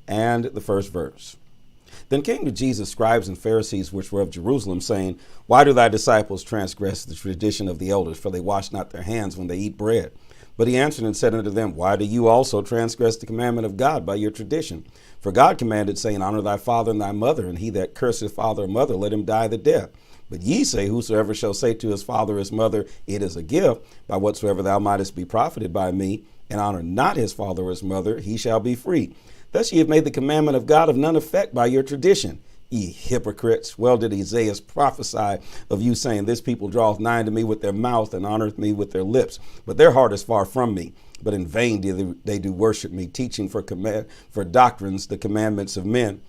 and the first verse. Then came to Jesus scribes and Pharisees which were of Jerusalem, saying, Why do thy disciples transgress the tradition of the elders? For they wash not their hands when they eat bread. But he answered and said unto them, Why do you also transgress the commandment of God by your tradition? For God commanded, saying, Honor thy father and thy mother, and he that curseth father or mother, let him die the death. But ye say, Whosoever shall say to his father or his mother, It is a gift, by whatsoever thou mightest be profited by me, and honor not his father or his mother, he shall be free. Thus ye have made the commandment of God of none effect by your tradition. Ye hypocrites, well did Isaiah prophesy of you, saying, This people draweth nigh to me with their mouth, and honoreth me with their lips, but their heart is far from me. But in vain do they do worship me, teaching for doctrines the commandments of men.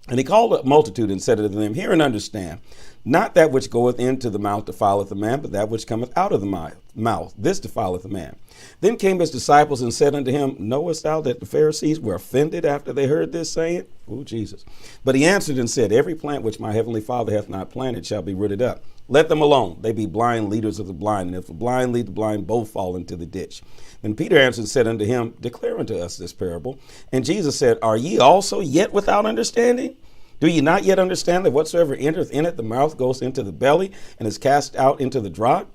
And he called a multitude and said unto them, Hear and understand. Not that which goeth into the mouth defileth a man, but that which cometh out of the mouth, this defileth a man. Then came his disciples and said unto him, Knowest thou that the Pharisees were offended after they heard this saying? Oh, Jesus. But he answered and said, Every plant which my heavenly Father hath not planted shall be rooted up. Let them alone. They be blind leaders of the blind. And if the blind lead the blind, both fall into the ditch. Then Peter answered and said unto him, Declare unto us this parable. And Jesus said, Are ye also yet without understanding? Do ye not yet understand that whatsoever entereth in it, the mouth goes into the belly, and is cast out into the draught?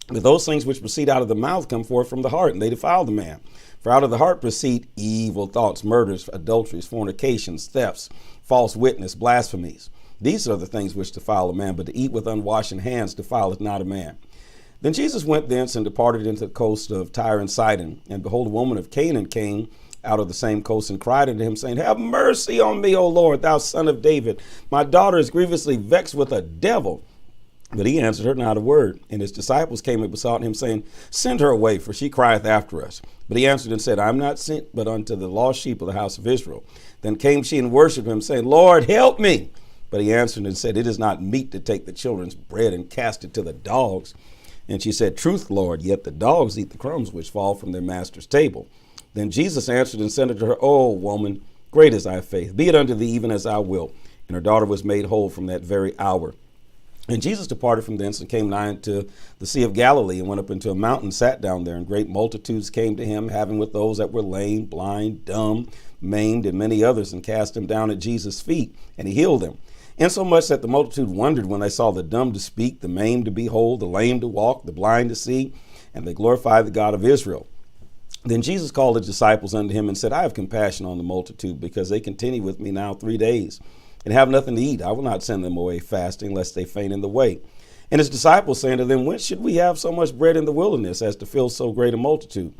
But those things which proceed out of the mouth come forth from the heart, and they defile the man. For out of the heart proceed evil thoughts, murders, adulteries, fornications, thefts, false witness, blasphemies. These are the things which defile a man, but to eat with unwashen hands defileth not a man. Then Jesus went thence and departed into the coast of Tyre and Sidon. And behold, a woman of Canaan came out of the same coast and cried unto him, saying, Have mercy on me, O Lord, thou son of David. My daughter is grievously vexed with a devil. But he answered her not a word. And his disciples came and besought him, saying, Send her away, for she crieth after us. But he answered and said, I am not sent but unto the lost sheep of the house of Israel. Then came she and worshipped him, saying, Lord, help me. But he answered and said, It is not meet to take the children's bread and cast it to the dogs. And she said, Truth, Lord, yet the dogs eat the crumbs which fall from their master's table. Then Jesus answered and said unto her, O woman, great is thy faith. Be it unto thee even as thou wilt. And her daughter was made whole from that very hour. And Jesus departed from thence and came nigh unto the Sea of Galilee, and went up into a mountain, sat down there, and great multitudes came to him, having with those that were lame, blind, dumb, maimed, and many others, and cast them down at Jesus' feet, and he healed them. Insomuch that the multitude wondered when they saw the dumb to speak, the maimed to behold, the lame to walk, the blind to see, and they glorified the God of Israel. Then Jesus called his disciples unto him and said, I have compassion on the multitude, because they continue with me now 3 days, and have nothing to eat. I will not send them away fasting, lest they faint in the way. And his disciples saying to them, Whence should we have so much bread in the wilderness, as to fill so great a multitude?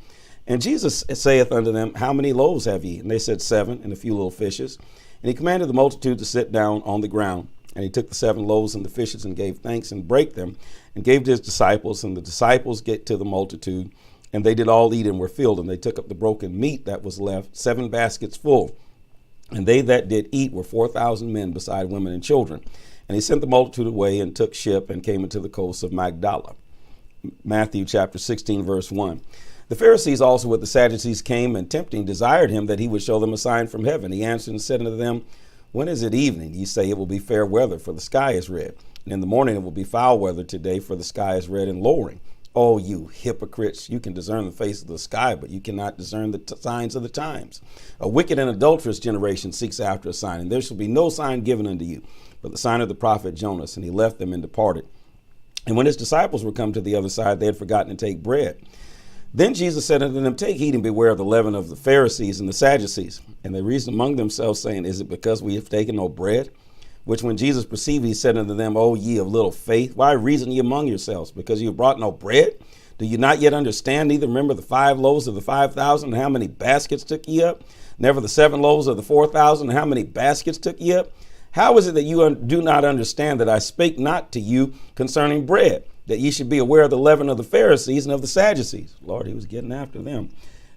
And Jesus saith unto them, How many loaves have ye? And they said, 7, and a few little fishes. And he commanded the multitude to sit down on the ground. And he took the 7 loaves and the fishes, and gave thanks, and brake them, and gave to his disciples. And the disciples get to the multitude, and they did all eat and were filled. And they took up the broken meat that was left, 7 baskets full. And they that did eat were 4,000 men, beside women and children. And he sent the multitude away, and took ship, and came into the coast of Magdala. Matthew chapter 16, verse 1. The Pharisees also with the Sadducees came, and tempting desired him that he would show them a sign from heaven. He answered and said unto them, When is it evening? Ye say it will be fair weather, for the sky is red. And in the morning it will be foul weather today, for the sky is red and lowering. Oh, you hypocrites, you can discern the face of the sky, but you cannot discern the signs of the times. A wicked and adulterous generation seeks after a sign, and there shall be no sign given unto you, but the sign of the prophet Jonas. And he left them and departed. And when his disciples were come to the other side, they had forgotten to take bread. Then Jesus said unto them, Take heed and beware of the leaven of the Pharisees and the Sadducees. And they reasoned among themselves, saying, Is it because we have taken no bread? Which when Jesus perceived, he said unto them, O ye of little faith, why reason ye among yourselves? Because you have brought no bread? Do you not yet understand, neither remember the 5 loaves of the 5,000, and how many baskets took ye up? Never the 7 loaves of the 4,000, and how many baskets took ye up? How is it that you do not understand that I spake not to you concerning bread, that ye should be aware of the leaven of the Pharisees and of the Sadducees? Lord, he was getting after them.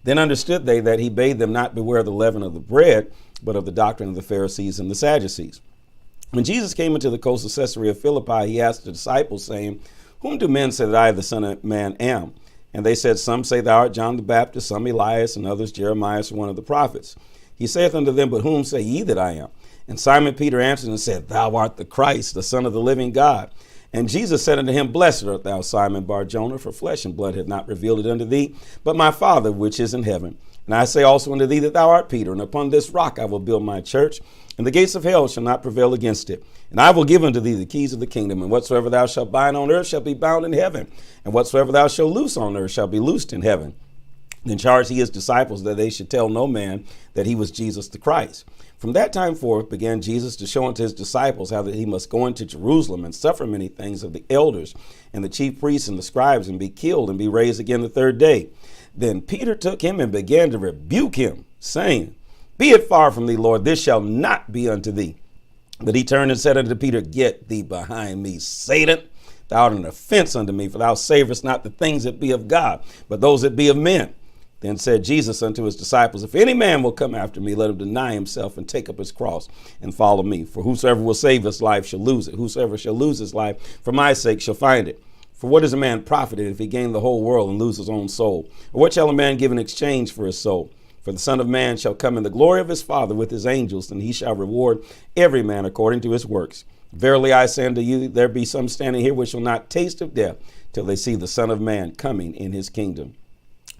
Then understood they that he bade them not beware of the leaven of the bread, but of the doctrine of the Pharisees and the Sadducees. When Jesus came into the coast of Caesarea Philippi, he asked the disciples, saying, Whom do men say that I, the Son of Man, am? And they said, Some say thou art John the Baptist, some Elias, and others Jeremiah, or one of the prophets. He saith unto them, But whom say ye that I am? And Simon Peter answered and said, Thou art the Christ, the Son of the living God. And Jesus said unto him, Blessed art thou, Simon Bar-Jonah, for flesh and blood hath not revealed it unto thee, but my Father which is in heaven. And I say also unto thee that thou art Peter, and upon this rock I will build my church, and the gates of hell shall not prevail against it. And I will give unto thee the keys of the kingdom, and whatsoever thou shalt bind on earth shall be bound in heaven, and whatsoever thou shalt loose on earth shall be loosed in heaven. Then charged he his disciples that they should tell no man that he was Jesus the Christ. From that time forth began Jesus to show unto his disciples how that he must go into Jerusalem and suffer many things of the elders and the chief priests and the scribes, and be killed and be raised again the third day. Then Peter took him and began to rebuke him, saying, Be it far from thee, Lord, this shall not be unto thee. But he turned and said unto Peter, Get thee behind me, Satan. Thou art an offense unto me, for thou savorest not the things that be of God, but those that be of men. Then said Jesus unto his disciples, If any man will come after me, let him deny himself and take up his cross and follow me. For whosoever will save his life shall lose it. Whosoever shall lose his life for my sake shall find it. For what is a man profited if he gain the whole world and lose his own soul? Or what shall a man give in exchange for his soul? For the Son of Man shall come in the glory of his Father with his angels, and he shall reward every man according to his works. Verily I say unto you, there be some standing here which shall not taste of death till they see the Son of Man coming in his kingdom.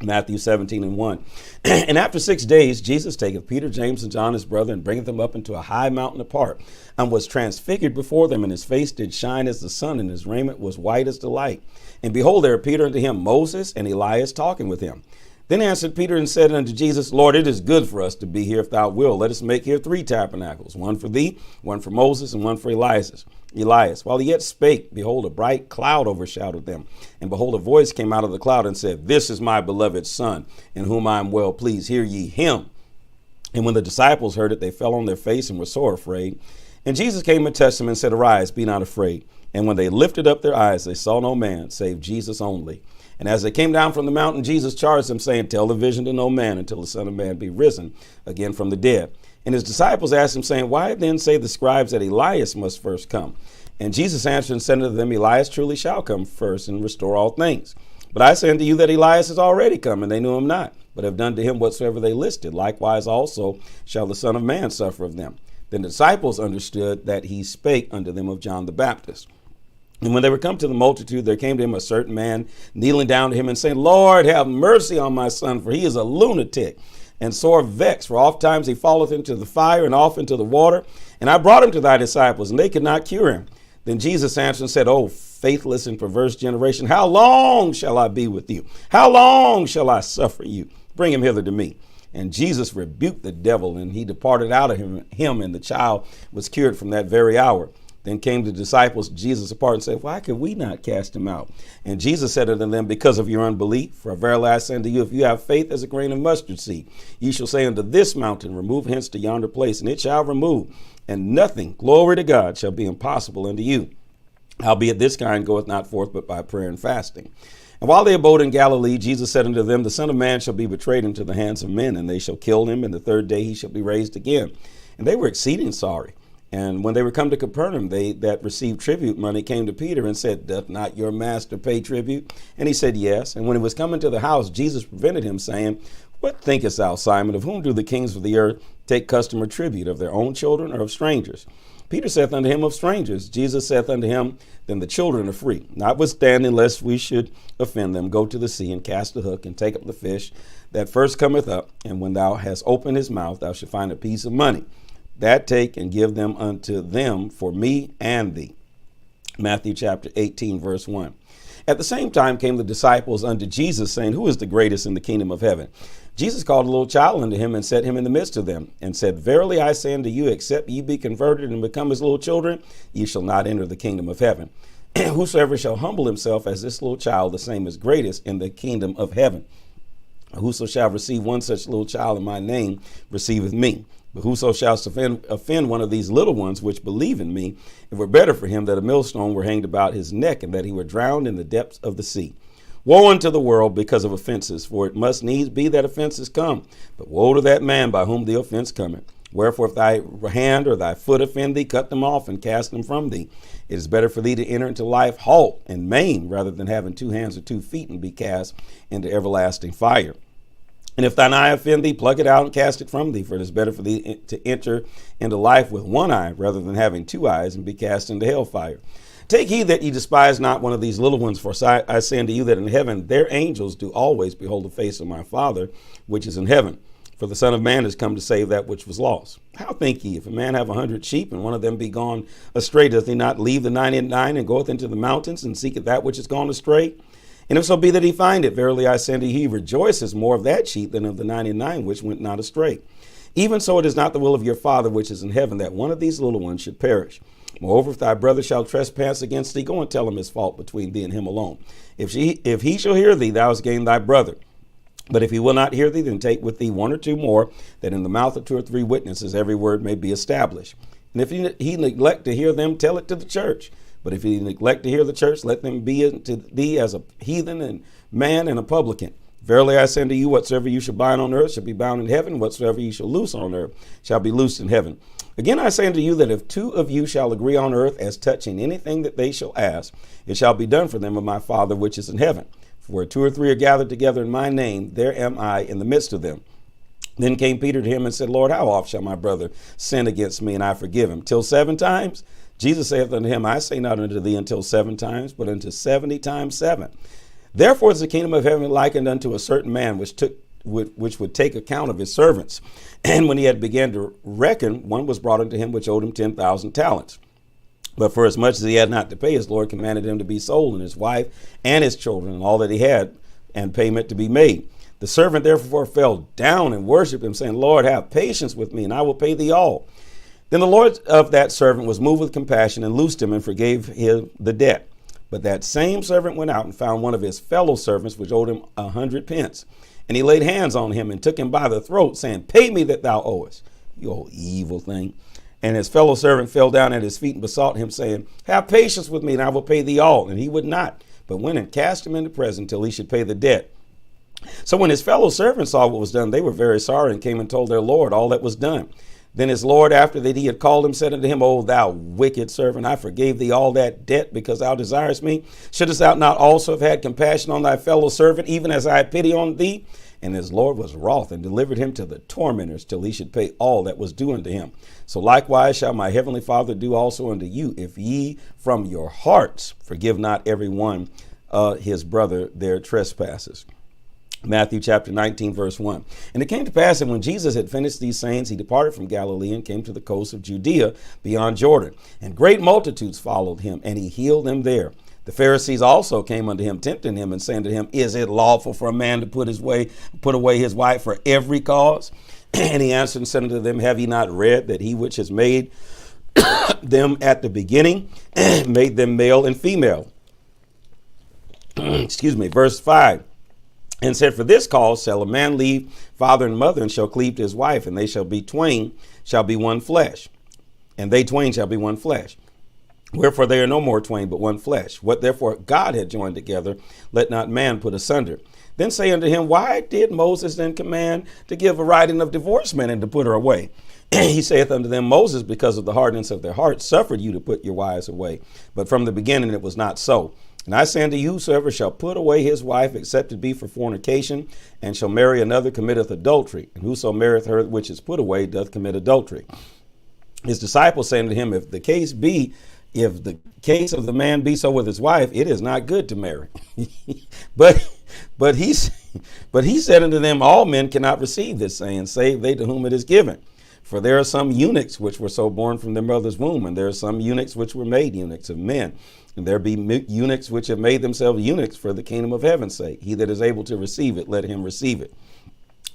Matthew 17:1. And after 6 days, Jesus taketh Peter, James, and John his brother, and bringeth them up into a high mountain apart, and was transfigured before them, and his face did shine as the sun, and his raiment was white as the light. And behold, there appeared unto him Moses and Elias talking with him. Then answered Peter and said unto Jesus, Lord, it is good for us to be here. If thou wilt, let us make here 3 tabernacles, one for thee, one for Moses, and one for Elias. While he yet spake, behold, a bright cloud overshadowed them. And behold, a voice came out of the cloud and said, This is my beloved Son, in whom I am well pleased. Hear ye him. And when the disciples heard it, they fell on their face and were sore afraid. And Jesus came and touched them and said, Arise, be not afraid. And when they lifted up their eyes, they saw no man save Jesus only. And as they came down from the mountain, Jesus charged them, saying, Tell the vision to no man until the Son of Man be risen again from the dead. And his disciples asked him, saying, Why then say the scribes that Elias must first come? And Jesus answered and said unto them, Elias truly shall come first and restore all things. But I say unto you that Elias is already come, and they knew him not, but have done to him whatsoever they listed. Likewise also shall the Son of Man suffer of them. Then the disciples understood that he spake unto them of John the Baptist. And when they were come to the multitude, there came to him a certain man, kneeling down to him and saying, Lord, have mercy on my son, for he is a lunatic and sore vexed, for oft times he falleth into the fire and oft into the water. And I brought him to thy disciples, and they could not cure him. Then Jesus answered and said, O faithless and perverse generation, how long shall I be with you? How long shall I suffer you? Bring him hither to me. And Jesus rebuked the devil, and he departed out of him, and the child was cured from that very hour. Then came the disciples to Jesus apart and said, Why could we not cast him out? And Jesus said unto them, Because of your unbelief. For verily I say unto you, if you have faith as a grain of mustard seed, ye shall say unto this mountain, Remove hence to yonder place, and it shall remove. And nothing, glory to God, shall be impossible unto you. Howbeit this kind goeth not forth but by prayer and fasting. And while they abode in Galilee, Jesus said unto them, The Son of Man shall be betrayed into the hands of men, and they shall kill him, and the third day he shall be raised again. And they were exceeding sorry. And when they were come to Capernaum, they that received tribute money came to Peter and said, Doth not your master pay tribute? And he said, Yes. And when he was come into the house, Jesus prevented him, saying, What thinkest thou, Simon? Of whom do the kings of the earth take custom or tribute? Of their own children or of strangers? Peter saith unto him, Of strangers. Jesus saith unto him, Then the children are free. Notwithstanding, lest we should offend them, go to the sea and cast a hook and take up the fish that first cometh up. And when thou hast opened his mouth, thou shalt find a piece of money. That take and give them unto them for me and thee. Matthew chapter 18, verse 1. At the same time came the disciples unto Jesus, saying, Who is the greatest in the kingdom of heaven? Jesus called a little child unto him and set him in the midst of them, and said, Verily I say unto you, except ye be converted and become as little children, ye shall not enter the kingdom of heaven. Whosoever shall humble himself as this little child, the same is greatest in the kingdom of heaven. Whoso shall receive one such little child in my name receiveth me. But whoso shall offend one of these little ones which believe in me, it were better for him that a millstone were hanged about his neck, and that he were drowned in the depths of the sea. Woe unto the world because of offenses, for it must needs be that offenses come. But woe to that man by whom the offense cometh. Wherefore if thy hand or thy foot offend thee, cut them off and cast them from thee. It is better for thee to enter into life halt and maimed, rather than having 2 hands or 2 feet and be cast into everlasting fire. And if thine eye offend thee, pluck it out and cast it from thee. For it is better for thee to enter into life with 1 eye, rather than having 2 eyes and be cast into hellfire. Take heed that ye despise not one of these little ones, for I say unto you that in heaven their angels do always behold the face of my Father which is in heaven. For the Son of Man is come to save that which was lost. How think ye, if a man have 100 sheep, and one of them be gone astray, doth he not leave the 99 and goeth into the mountains, and seeketh that which is gone astray? And if so be that he find it, verily I say unto you, he rejoices more of that sheep than of the 99 which went not astray. Even so it is not the will of your Father which is in heaven that one of these little ones should perish. Moreover, if thy brother shall trespass against thee, go and tell him his fault between thee and him alone. If he shall hear thee, thou hast gained thy brother. But if he will not hear thee, then take with thee one or two more, that in the mouth of 2 or 3 witnesses every word may be established. And if he neglect to hear them, tell it to the church. But if he neglect to hear the church, let them be unto thee as a heathen and man and a publican. Verily I say unto you, whatsoever you shall bind on earth shall be bound in heaven, whatsoever you shall loose on earth shall be loosed in heaven. Again I say unto you that if 2 of you shall agree on earth as touching anything that they shall ask, it shall be done for them of my Father which is in heaven. For where 2 or 3 are gathered together in my name, there am I in the midst of them. Then came Peter to him and said, Lord, how oft shall my brother sin against me, and I forgive him? Till 7 times? Jesus saith unto him, I say not unto thee until 7 times, but unto 70 times 7. Therefore is the kingdom of heaven likened unto a certain man which would take account of his servants. And when he had began to reckon, one was brought unto him which owed him 10,000 talents. But for as much as he had not to pay, his Lord commanded him to be sold, and his wife and his children and all that he had, and payment to be made. The servant therefore fell down and worshipped him, saying, Lord, have patience with me, and I will pay thee all. Then the Lord of that servant was moved with compassion, and loosed him, and forgave him the debt. But that same servant went out and found one of his fellow servants, which owed him 100 pence. And he laid hands on him, and took him by the throat, saying, Pay me that thou owest, you old evil thing. And his fellow servant fell down at his feet and besought him, saying, Have patience with me, and I will pay thee all. And he would not, but went and cast him into prison till he should pay the debt. So when his fellow servants saw what was done, they were very sorry, and came and told their Lord all that was done. Then his Lord, after that he had called him, said unto him, O thou wicked servant, I forgave thee all that debt, because thou desirest me. Shouldest thou not also have had compassion on thy fellow servant, even as I had pity on thee? And his Lord was wroth, and delivered him to the tormentors, till he should pay all that was due unto him. So likewise shall my heavenly Father do also unto you, if ye from your hearts forgive not every one his brother their trespasses. Matthew chapter 19, verse 1. And it came to pass that when Jesus had finished these sayings, he departed from Galilee and came to the coast of Judea beyond Jordan. And great multitudes followed him, and he healed them there. The Pharisees also came unto him, tempting him, and saying to him, Is it lawful for a man to put away his wife for every cause? And he answered and said unto them, Have ye not read that he which has made them at the beginning made them male and female? Excuse me. Verse 5. And said, For this cause shall a man leave father and mother, and shall cleave to his wife, and they shall be one flesh. And they twain shall be one flesh. Wherefore they are no more twain, but one flesh. What therefore God had joined together, let not man put asunder. Then say unto him, Why did Moses then command to give a writing of divorcement and to put her away? He saith unto them, Moses, because of the hardness of their hearts, suffered you to put your wives away. But from the beginning it was not so. And I say unto you, whosoever shall put away his wife, except it be for fornication, and shall marry another, committeth adultery. And whoso marrieth her which is put away doth commit adultery. His disciples say unto him, If the case of the man be so with his wife, it is not good to marry. But he said unto them, All men cannot receive this saying, save they to whom it is given. For there are some eunuchs which were so born from their mother's womb, and there are some eunuchs which were made eunuchs of men. And there be eunuchs which have made themselves eunuchs for the kingdom of heaven's sake. He that is able to receive it, let him receive it.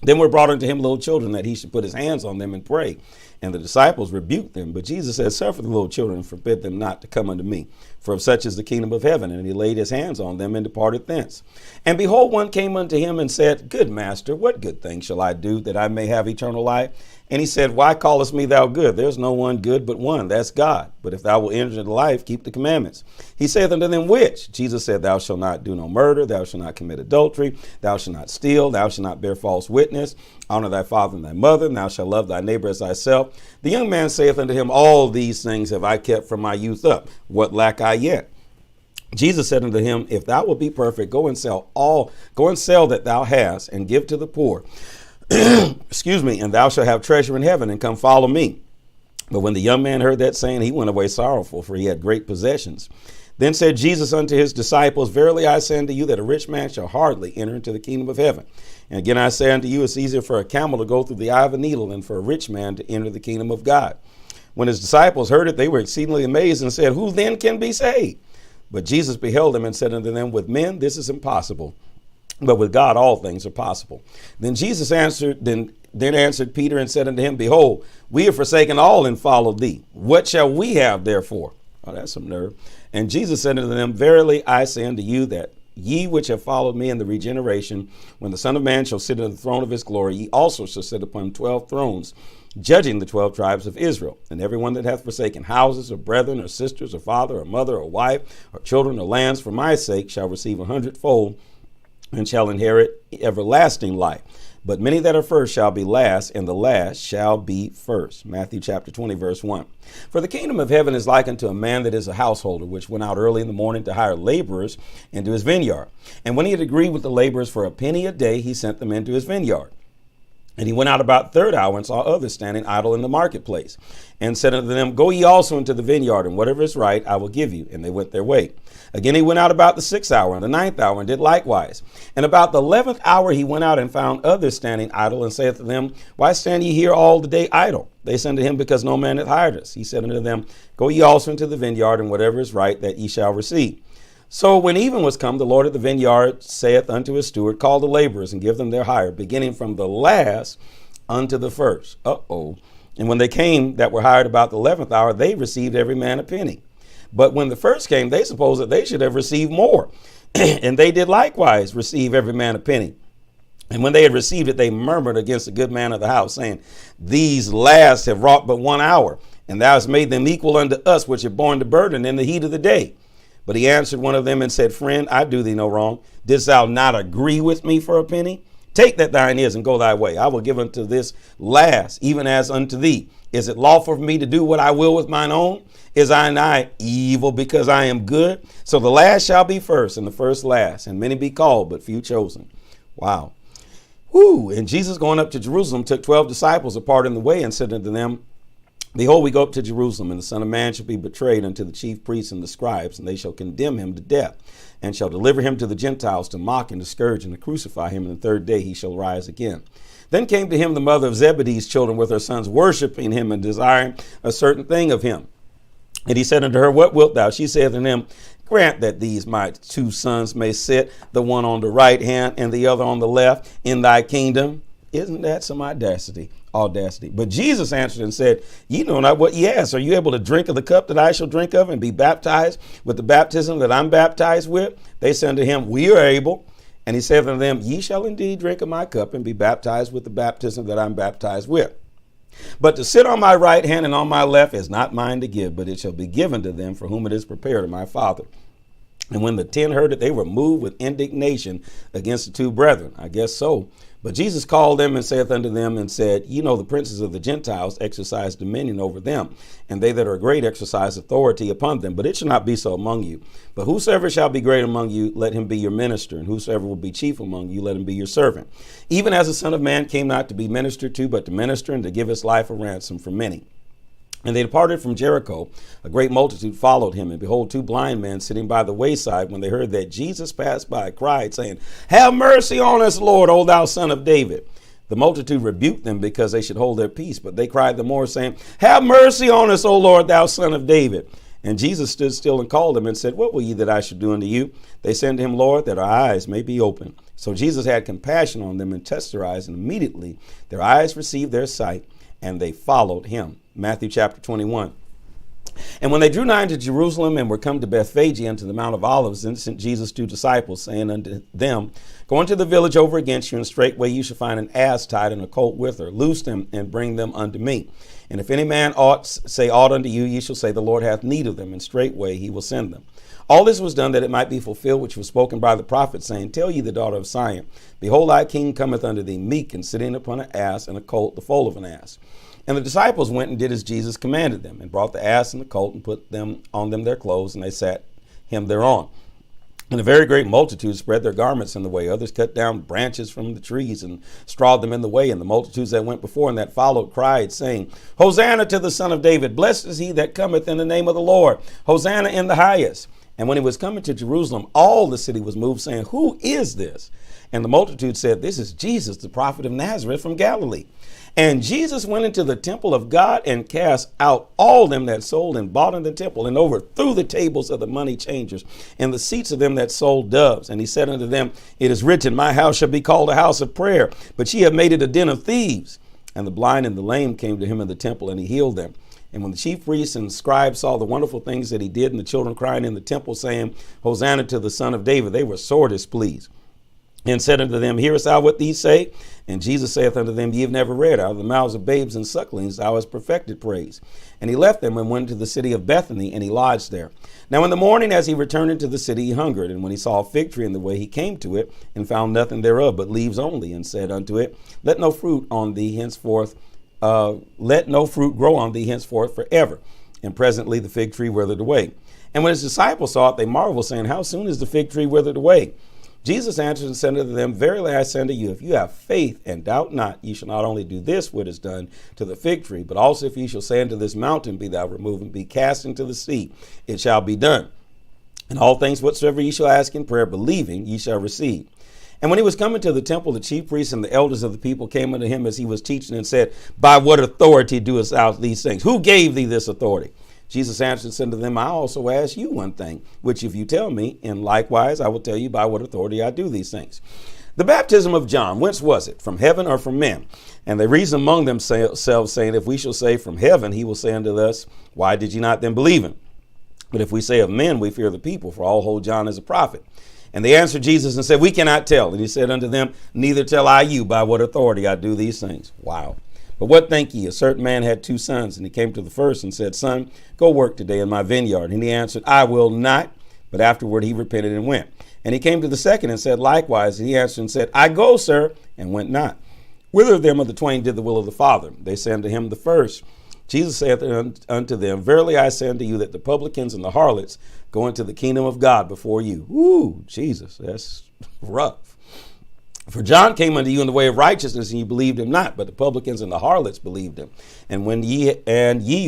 Then were brought unto him little children, that he should put his hands on them and pray. And the disciples rebuked them. But Jesus said, Suffer the little children, and forbid them not to come unto me. For of such is the kingdom of heaven. And he laid his hands on them and departed thence. And behold, one came unto him and said, Good master, what good thing shall I do that I may have eternal life? And he said, Why callest me thou good? There's no one good but one, that's God. But if thou wilt enter into life, keep the commandments. He saith unto them, Which? Jesus said, Thou shalt not do no murder, thou shalt not commit adultery, thou shalt not steal, thou shalt not bear false witness, honor thy father and thy mother, and thou shalt love thy neighbor as thyself. The young man saith unto him, All these things have I kept from my youth up. What lack I yet? Jesus said unto him, If thou wilt be perfect, go and sell that thou hast, and give to the poor. Excuse me, and thou shalt have treasure in heaven, and come follow me. But when the young man heard that saying, he went away sorrowful, for he had great possessions. Then said Jesus unto his disciples, Verily I say unto you that a rich man shall hardly enter into the kingdom of heaven. And again I say unto you, it's easier for a camel to go through the eye of a needle than for a rich man to enter the kingdom of God. When his disciples heard it, they were exceedingly amazed and said, Who then can be saved? But Jesus beheld them and said unto them, With men this is impossible, but with God all things are possible. Then Jesus answered, Then answered Peter and said unto him, Behold, we have forsaken all and followed thee. What shall we have therefore? Oh, that's some nerve. And Jesus said unto them, Verily I say unto you that ye which have followed me in the regeneration, when the Son of Man shall sit on the throne of his glory, ye also shall sit upon 12 thrones, judging the 12 tribes of Israel. And everyone that hath forsaken houses, or brethren, or sisters, or father, or mother, or wife, or children, or lands for my sake, shall receive 100-fold, and shall inherit everlasting life. But many that are first shall be last, and the last shall be first. Matthew chapter 20, verse 1. For the kingdom of heaven is like unto a man that is a householder, which went out early in the morning to hire laborers into his vineyard. And when he had agreed with the laborers for a penny a day, he sent them into his vineyard. And he went out about third hour and saw others standing idle in the marketplace, and said unto them, Go ye also into the vineyard, and whatever is right I will give you. And they went their way. Again he went out about the 6th hour and the 9th hour, and did likewise. And about the 11th hour he went out and found others standing idle, and saith to them, Why stand ye here all the day idle? They said unto him, Because no man hath hired us. He said unto them, Go ye also into the vineyard, and whatever is right that ye shall receive. So when even was come, the Lord of the vineyard saith unto his steward, Call the laborers and give them their hire, beginning from the last unto the first. And when they came that were hired about the 11th hour, they received every man a penny. But when the first came, they supposed that they should have received more. And they did likewise receive every man a penny. And when they had received it, they murmured against the good man of the house, saying, These last have wrought but 1 hour, and thou hast made them equal unto us, which have borne the burden in the heat of the day. But he answered one of them and said, Friend, I do thee no wrong. Didst thou not agree with me for a penny? Take that thine is and go thy way. I will give unto this last, even as unto thee. Is it lawful for me to do what I will with mine own? Is I not evil because I am good? So the last shall be first, and the first last, and many be called, but few chosen. Wow. Whoo. And Jesus, going up to Jerusalem, took 12 disciples apart in the way, and said unto them, Behold, we go up to Jerusalem, and the Son of Man shall be betrayed unto the chief priests and the scribes, and they shall condemn him to death, and shall deliver him to the Gentiles to mock and to scourge and to crucify him, and the third day he shall rise again. Then came to him the mother of Zebedee's children with her sons, worshiping him and desiring a certain thing of him. And he said unto her, What wilt thou? She said unto him, Grant that these my 2 sons may sit, the one on the right hand and the other on the left, in thy kingdom. Isn't that some audacity? But Jesus answered and said, Ye know not what ye ask. Are you able to drink of the cup that I shall drink of, and be baptized with the baptism that I'm baptized with? They said unto him, We are able. And he said unto them, Ye shall indeed drink of my cup, and be baptized with the baptism that I'm baptized with. But to sit on my right hand and on my left is not mine to give, but it shall be given to them for whom it is prepared of my Father. And when the 10 heard it, they were moved with indignation against the 2 brethren. I guess so. But Jesus called them and saith unto them and said, Ye know the princes of the Gentiles exercise dominion over them, and they that are great exercise authority upon them. But it shall not be so among you. But whosoever shall be great among you, let him be your minister, and whosoever will be chief among you, let him be your servant. Even as the Son of Man came not to be ministered to, but to minister, and to give his life a ransom for many. And they departed from Jericho. A great multitude followed him. And behold, 2 blind men sitting by the wayside, when they heard that Jesus passed by, cried, saying, Have mercy on us, Lord, O thou Son of David. The multitude rebuked them because they should hold their peace. But they cried the more, saying, Have mercy on us, O Lord, thou Son of David. And Jesus stood still and called them and said, What will ye that I should do unto you? They said unto him, Lord, that our eyes may be open. So Jesus had compassion on them and touched their eyes. And immediately their eyes received their sight, and they followed him. Matthew chapter 21. And when they drew nigh to Jerusalem and were come to Bethphage unto the Mount of Olives, then sent Jesus 2 disciples, saying unto them, Go into the village over against you, and straightway you shall find an ass tied and a colt with her. Loose them and bring them unto me. And if any man say aught unto you, ye shall say, The Lord hath need of them, and straightway he will send them. All this was done that it might be fulfilled, which was spoken by the prophet, saying, Tell ye the daughter of Zion, Behold, thy king cometh unto thee, meek, and sitting upon an ass, and a colt, the foal of an ass. And the disciples went and did as Jesus commanded them, and brought the ass and the colt, and put them on them their clothes, and they sat him thereon. And a very great multitude spread their garments in the way. Others cut down branches from the trees and strawed them in the way. And the multitudes that went before and that followed cried, saying, Hosanna to the Son of David. Blessed is he that cometh in the name of the Lord. Hosanna in the highest. And when he was coming to Jerusalem, all the city was moved, saying, Who is this? And the multitude said, This is Jesus, the prophet of Nazareth from Galilee. And Jesus went into the temple of God and cast out all them that sold and bought in the temple, and overthrew the tables of the money changers and the seats of them that sold doves. And he said unto them, It is written, My house shall be called a house of prayer, but ye have made it a den of thieves. And the blind and the lame came to him in the temple, and he healed them. And when the chief priests and scribes saw the wonderful things that he did, and the children crying in the temple, saying, Hosanna to the Son of David, they were sore displeased, and said unto them, Hearest thou what these say? And Jesus saith unto them, Ye have never read, out of the mouths of babes and sucklings thou hast perfected praise. And he left them and went to the city of Bethany, and he lodged there. Now in the morning, as he returned into the city, he hungered. And when he saw a fig tree in the way, he came to it, and found nothing thereof but leaves only, and said unto it, Let no fruit on thee henceforth, let no fruit grow on thee henceforth forever. And presently the fig tree withered away. And when his disciples saw it, they marveled, saying, How soon is the fig tree withered away? Jesus answered and said unto them, Verily I say unto you, if you have faith and doubt not, ye shall not only do this what is done to the fig tree, but also if ye shall say unto this mountain, Be thou removed and be cast into the sea, it shall be done. And all things whatsoever ye shall ask in prayer, believing, ye shall receive. And when he was coming to the temple, the chief priests and the elders of the people came unto him as he was teaching, and said, By what authority doest thou these things? Who gave thee this authority? Jesus answered and said to them, I also ask you one thing, which if you tell me, and likewise I will tell you by what authority I do these things. The baptism of John, whence was it? From heaven or from men? And they reasoned among themselves, saying, If we shall say from heaven, he will say unto us, Why did ye not then believe him? But if we say of men, we fear the people, for all hold John as a prophet. And they answered Jesus and said, We cannot tell. And he said unto them, Neither tell I you by what authority I do these things. Wow. But what think ye? A certain man had 2 sons, and he came to the first and said, Son, go work today in my vineyard. And he answered, I will not. But afterward he repented and went. And he came to the second and said likewise. And he answered and said, I go, sir, and went not. Whither of them of the twain did the will of the Father? They said unto him, the first. Jesus saith unto them, Verily I say unto you that the publicans and the harlots go into the kingdom of God before you. Ooh, Jesus, that's rough. For John came unto you in the way of righteousness, and ye believed him not, but the publicans and the harlots believed him. And when ye,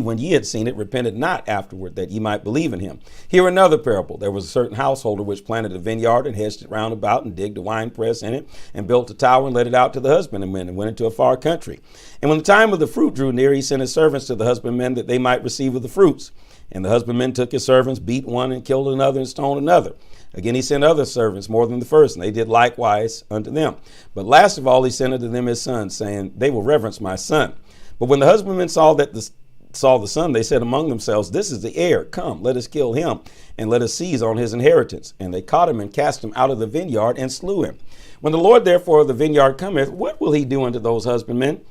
when ye had seen it, repented not afterward, that ye might believe in him. Hear another parable. There was a certain householder which planted a vineyard, and hedged it round about, and digged a winepress in it, and built a tower, and let it out to the husbandmen, and went into a far country. And when the time of the fruit drew near, he sent his servants to the husbandmen, that they might receive of the fruits. And the husbandmen took his servants, beat one, and killed another, and stoned another. Again, he sent other servants more than the first, and they did likewise unto them. But last of all, he sent unto them his son, saying, They will reverence my son. But when the husbandmen saw the son, they said among themselves, This is the heir. Come, let us kill him, and let us seize on his inheritance. And they caught him and cast him out of the vineyard and slew him. When the Lord therefore of the vineyard cometh, what will he do unto those husbandmen?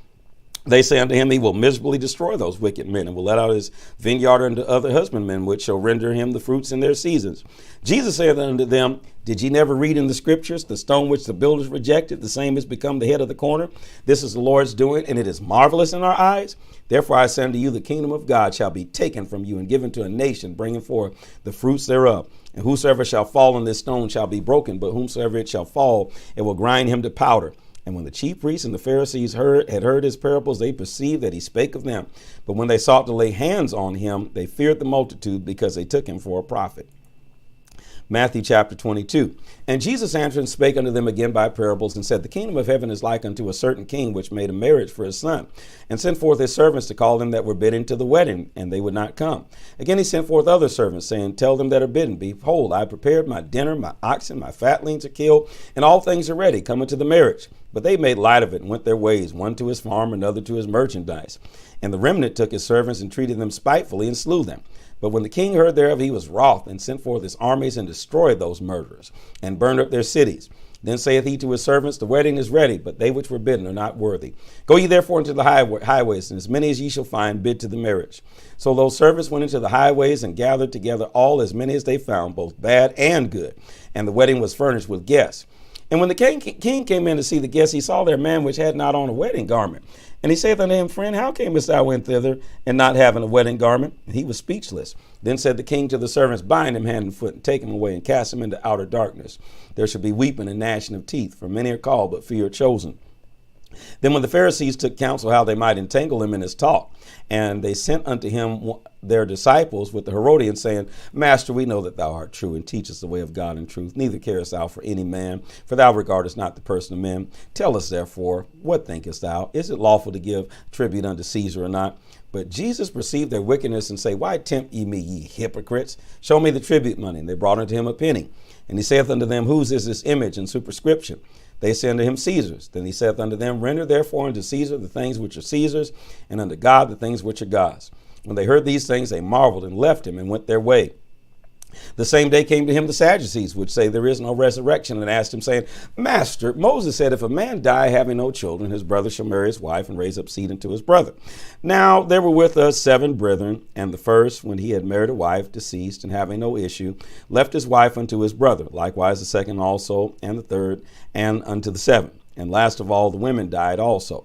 They say unto him, He will miserably destroy those wicked men, and will let out his vineyard unto other husbandmen, which shall render him the fruits in their seasons. Jesus saith unto them, Did ye never read in the scriptures, the stone which the builders rejected, the same has become the head of the corner? This is the Lord's doing, and it is marvelous in our eyes. Therefore I say unto you, the kingdom of God shall be taken from you, and given to a nation, bringing forth the fruits thereof. And whosoever shall fall on this stone shall be broken, but whomsoever it shall fall, it will grind him to powder. And when the chief priests and the Pharisees had heard his parables, they perceived that he spake of them. But when they sought to lay hands on him, they feared the multitude, because they took him for a prophet. Matthew chapter 22. And Jesus answered and spake unto them again by parables, and said, The kingdom of heaven is like unto a certain king, which made a marriage for his son, and sent forth his servants to call them that were bidden to the wedding, and they would not come. Again he sent forth other servants, saying, Tell them that are bidden, Behold, I prepared my dinner, my oxen, my fatlings are killed, and all things are ready, come unto the marriage. But they made light of it, and went their ways, one to his farm, another to his merchandise. And the remnant took his servants, and treated them spitefully, and slew them. But when the king heard thereof, he was wroth, and sent forth his armies, and destroyed those murderers, and burned up their cities. Then saith he to his servants, The wedding is ready, but they which were bidden are not worthy. Go ye therefore into the highways, and as many as ye shall find, bid to the marriage. So those servants went into the highways, and gathered together all as many as they found, both bad and good. And the wedding was furnished with guests. And when the king came in to see the guests, he saw there a man which had not on a wedding garment. And he saith unto him, Friend, how camest thou in thither, and not having a wedding garment? And he was speechless. Then said the king to the servants, Bind him hand and foot, and take him away, and cast him into outer darkness. There shall be weeping and gnashing of teeth, for many are called, but few are chosen. Then when the Pharisees took counsel how they might entangle him in his talk, and they sent unto him their disciples with the Herodians, saying, Master, we know that thou art true, and teachest the way of God in truth. Neither carest thou for any man, for thou regardest not the person of men. Tell us therefore, what thinkest thou? Is it lawful to give tribute unto Caesar or not? But Jesus perceived their wickedness, and said, Why tempt ye me, ye hypocrites? Show me the tribute money. And they brought unto him a penny. And he saith unto them, Whose is this image and superscription? They say unto him, Caesar's. Then he saith unto them, Render therefore unto Caesar the things which are Caesar's, and unto God the things which are God's. When they heard these things, they marveled and left him and went their way. The same day came to him the Sadducees, which say there is no resurrection, and asked him, saying, Master, Moses said, if a man die having no children, his brother shall marry his wife and raise up seed unto his brother. Now there were with us 7 brethren, and the first, when he had married a wife, deceased, and having no issue, left his wife unto his brother. Likewise the second also, and the third, and unto the 7th. And last of all, the woman died also.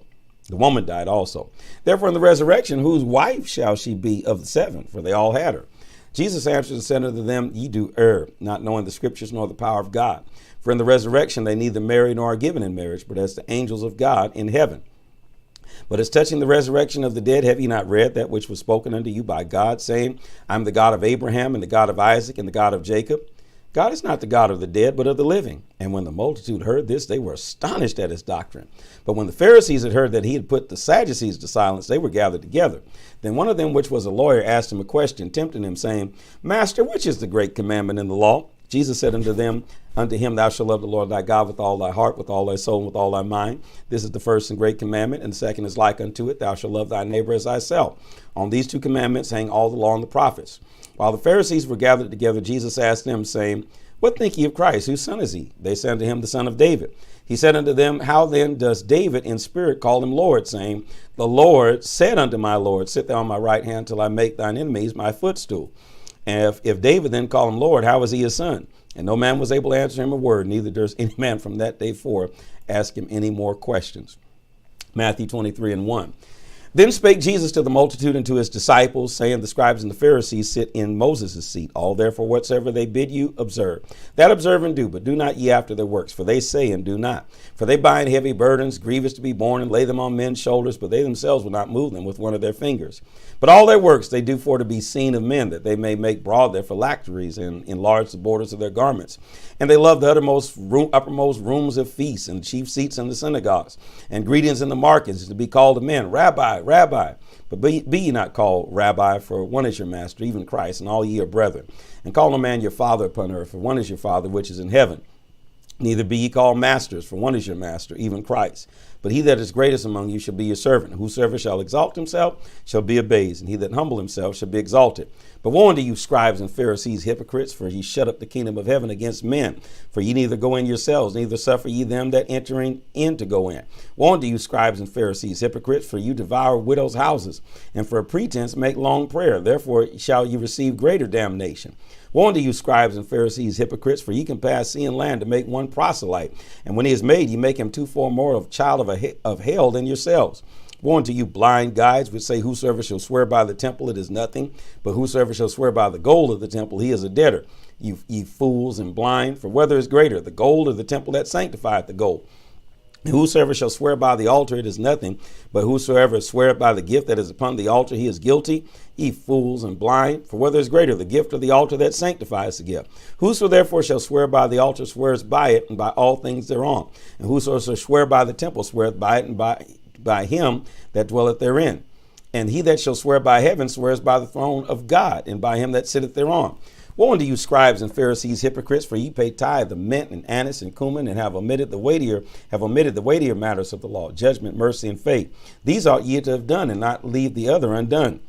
Therefore in the resurrection, whose wife shall she be of the 7? For they all had her. Jesus answered and said unto them, Ye do err, not knowing the scriptures nor the power of God. For in the resurrection they neither marry nor are given in marriage, but as the angels of God in heaven. But as touching the resurrection of the dead, have ye not read that which was spoken unto you by God, saying, I am the God of Abraham, and the God of Isaac, and the God of Jacob? God is not the God of the dead, but of the living. And when the multitude heard this, they were astonished at his doctrine. But when the Pharisees had heard that he had put the Sadducees to silence, they were gathered together. Then one of them, which was a lawyer, asked him a question, tempting him, saying, Master, which is the great commandment in the law? Jesus said unto him, Thou shalt love the Lord thy God with all thy heart, with all thy soul, and with all thy mind. This is the first and great commandment, and the second is like unto it, Thou shalt love thy neighbor as thyself. On these 2 commandments hang all the law and the prophets. While the Pharisees were gathered together, Jesus asked them, saying, What think ye of Christ? Whose son is he? They said unto him, The son of David. He said unto them, How then does David in spirit call him Lord, saying, The Lord said unto my Lord, Sit thou on my right hand till I make thine enemies my footstool. And if David then call him Lord, how is he his son? And no man was able to answer him a word, neither durst any man from that day forth ask him any more questions. Matthew 23:1. Then spake Jesus to the multitude and to his disciples, saying, The scribes and the Pharisees sit in Moses' seat. All therefore whatsoever they bid you, observe. That observe and do, but do not ye after their works, for they say and do not. For they bind heavy burdens, grievous to be borne, and lay them on men's shoulders, but they themselves will not move them with one of their fingers. But all their works they do for to be seen of men, that they may make broad their phylacteries and enlarge the borders of their garments. And they love the uppermost rooms of feasts and chief seats in the synagogues, and greetings in the markets, to be called of men, Rabbi, Rabbi. But be ye not called Rabbi, for one is your master, even Christ, and all ye are brethren. And call no man your father upon earth, for one is your Father which is in heaven. Neither be ye called masters, for one is your master, even Christ. But he that is greatest among you shall be your servant. Whosoever shall exalt himself shall be abased, and he that humble himself shall be exalted. But woe unto you, scribes and Pharisees, hypocrites, for ye shut up the kingdom of heaven against men. For ye neither go in yourselves, neither suffer ye them that entering in to go in. Woe unto you, scribes and Pharisees, hypocrites, for you devour widows' houses, and for a pretense make long prayer. Therefore shall ye receive greater damnation. Woe unto you, scribes and Pharisees, hypocrites, for ye can pass sea and land to make one proselyte. And when he is made, ye make him 2 more of child of hell than yourselves. Woe unto you, blind guides, which say, Whosoever shall swear by the temple, it is nothing. But whosoever shall swear by the gold of the temple, he is a debtor. Ye fools and blind, for whether is greater, the gold or the temple that sanctifieth the gold? And whosoever shall swear by the altar, it is nothing. But whosoever sweareth by the gift that is upon the altar, he is guilty. Ye fools and blind, for whether is greater, the gift or the altar that sanctifies the gift? Whoso therefore shall swear by the altar swears by it, and by all things thereon. And whoso shall swear by the temple sweareth by it, and by him that dwelleth therein. And he that shall swear by heaven swears by the throne of God, and by him that sitteth thereon. Woe unto you, scribes and Pharisees, hypocrites, for ye pay tithe of mint and anise and cumin, and have omitted the weightier matters of the law, judgment, mercy, and faith. These ought ye to have done, and not leave the other undone.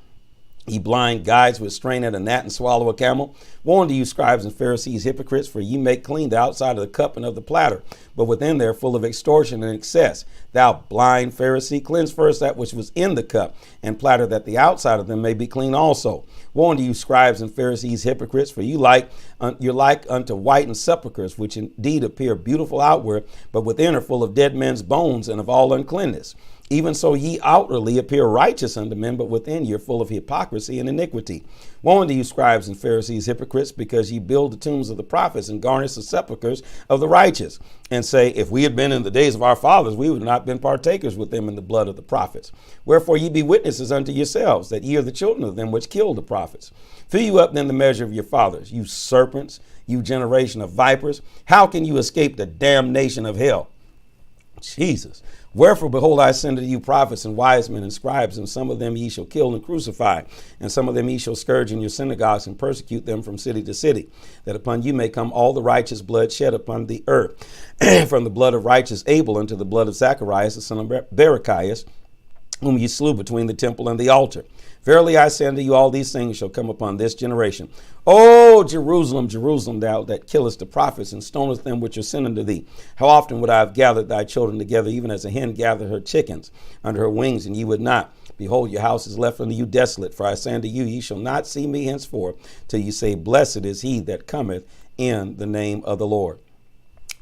Ye blind guides which strain at a gnat and swallow a camel. Woe unto you, scribes and Pharisees, hypocrites, for ye make clean the outside of the cup and of the platter, but within they are full of extortion and excess. Thou blind Pharisee, cleanse first that which was in the cup and platter, that the outside of them may be clean also. Woe unto you, scribes and Pharisees, hypocrites, for you're like unto whitened sepulchres, which indeed appear beautiful outward, but within are full of dead men's bones and of all uncleanness. Even so ye outwardly appear righteous unto men, but within ye are full of hypocrisy and iniquity. Woe unto you, scribes and Pharisees, hypocrites, because ye build the tombs of the prophets and garnish the sepulchres of the righteous, and say, if we had been in the days of our fathers, we would not have been partakers with them in the blood of the prophets. Wherefore ye be witnesses unto yourselves, that ye are the children of them which killed the prophets. Fill you up then the measure of your fathers, you serpents, you generation of vipers. How can you escape the damnation of hell? Jesus. Wherefore, behold, I send unto you prophets and wise men and scribes, and some of them ye shall kill and crucify, and some of them ye shall scourge in your synagogues and persecute them from city to city, that upon you may come all the righteous blood shed upon the earth, from the blood of righteous Abel unto the blood of Zacharias, the son of Berechias, whom ye slew between the temple and the altar. Verily I say unto you, all these things shall come upon this generation. O Jerusalem, Jerusalem, thou that killest the prophets and stonest them which are sent unto thee. How often would I have gathered thy children together, even as a hen gathereth her chickens under her wings, and ye would not. Behold, your house is left unto you desolate. For I say unto you, ye shall not see me henceforth, till ye say, blessed is he that cometh in the name of the Lord.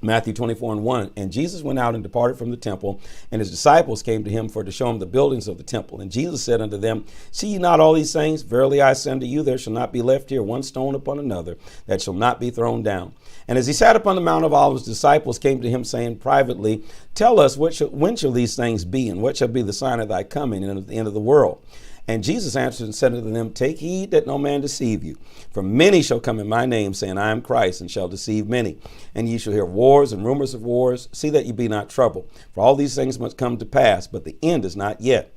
Matthew 24:1. And Jesus went out and departed from the temple, and his disciples came to him for to show him the buildings of the temple. And Jesus said unto them, see ye not all these things? Verily I say unto you, there shall not be left here one stone upon another that shall not be thrown down. And as he sat upon the Mount of Olives, disciples came to him, saying privately, tell us, when shall these things be, and what shall be the sign of thy coming and of the end of the world? And Jesus answered and said unto them, take heed that no man deceive you. For many shall come in my name, saying, I am Christ, and shall deceive many. And ye shall hear wars and rumors of wars. See that ye be not troubled. For all these things must come to pass, but the end is not yet.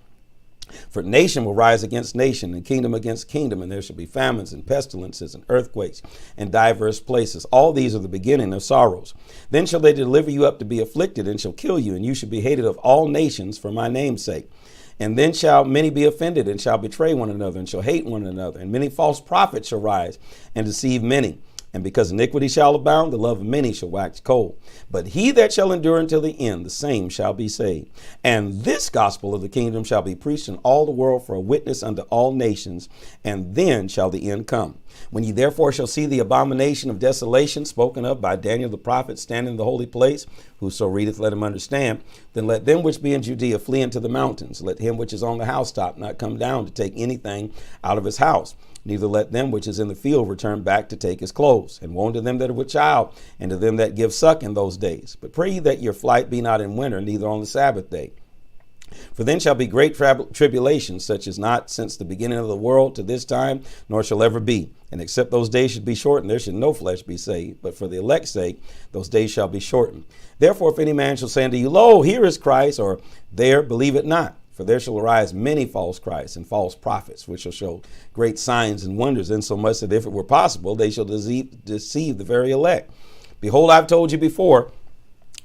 For nation will rise against nation, and kingdom against kingdom, and there shall be famines and pestilences and earthquakes in divers places. All these are the beginning of sorrows. Then shall they deliver you up to be afflicted, and shall kill you, and you shall be hated of all nations for my name's sake. And then shall many be offended, and shall betray one another, and shall hate one another. And many false prophets shall rise, and deceive many. And because iniquity shall abound, the love of many shall wax cold. But he that shall endure until the end, the same shall be saved. And this gospel of the kingdom shall be preached in all the world for a witness unto all nations, and then shall the end come. When ye therefore shall see the abomination of desolation spoken of by Daniel the prophet standing in the holy place, whoso readeth, let him understand. Then let them which be in Judea flee into the mountains. Let him which is on the housetop not come down to take anything out of his house. Neither let them which is in the field return back to take his clothes. And woe unto them that are with child, and to them that give suck in those days. But pray ye that your flight be not in winter, neither on the Sabbath day. For then shall be great tribulation, such as not since the beginning of the world to this time, nor shall ever be. And except those days should be shortened, there should no flesh be saved. But for the elect's sake, those days shall be shortened. Therefore, if any man shall say unto you, lo, here is Christ, or there, believe it not. For there shall arise many false Christs and false prophets, which shall show great signs and wonders, insomuch that if it were possible, they shall deceive the very elect. Behold, I've told you before.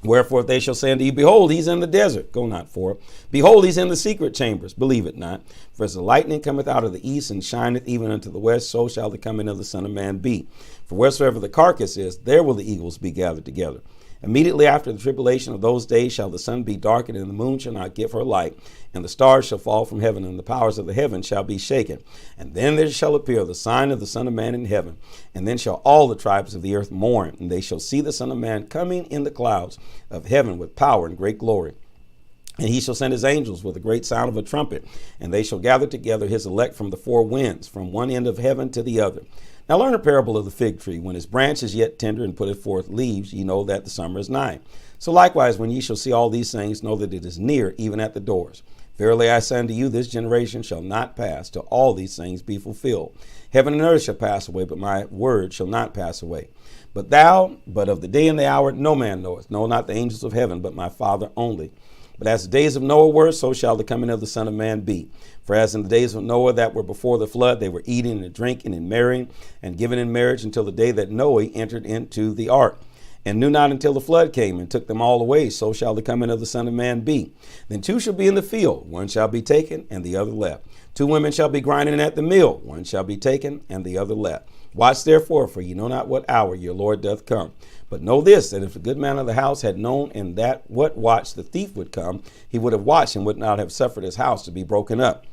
Wherefore, if they shall say unto you, behold, he's in the desert, go not forth. Behold, he's in the secret chambers, believe it not. For as the lightning cometh out of the east and shineth even unto the west, so shall the coming of the Son of Man be. For wheresoever the carcass is, there will the eagles be gathered together. Immediately after the tribulation of those days shall the sun be darkened, and the moon shall not give her light, and the stars shall fall from heaven, and the powers of the heaven shall be shaken. And then there shall appear the sign of the Son of Man in heaven. And then shall all the tribes of the earth mourn, and they shall see the Son of Man coming in the clouds of heaven with power and great glory. And he shall send his angels with a great sound of a trumpet, and they shall gather together his elect from the four winds, from one end of heaven to the other. Now learn a parable of the fig tree. When his branch is yet tender and putteth forth leaves, ye know that the summer is nigh. So likewise, when ye shall see all these things, know that it is near, even at the doors. Verily I say unto you, this generation shall not pass till all these things be fulfilled. Heaven and earth shall pass away, but my word shall not pass away. But of the day and the hour no man knoweth, no, not the angels of heaven, but my Father only. But as the days of Noah were, so shall the coming of the Son of Man be. For as in the days of Noah that were before the flood, they were eating and drinking and marrying and giving in marriage until the day that Noah entered into the ark. and knew not until the flood came and took them all away. So shall the coming of the Son of Man be. Then two shall be in the field, one shall be taken and the other left. Two women shall be grinding at the mill, one shall be taken and the other left. Watch therefore, for ye know not what hour your Lord doth come. But know this, that if the good man of the house had known in that what watch the thief would come, he would have watched and would not have suffered his house to be broken up.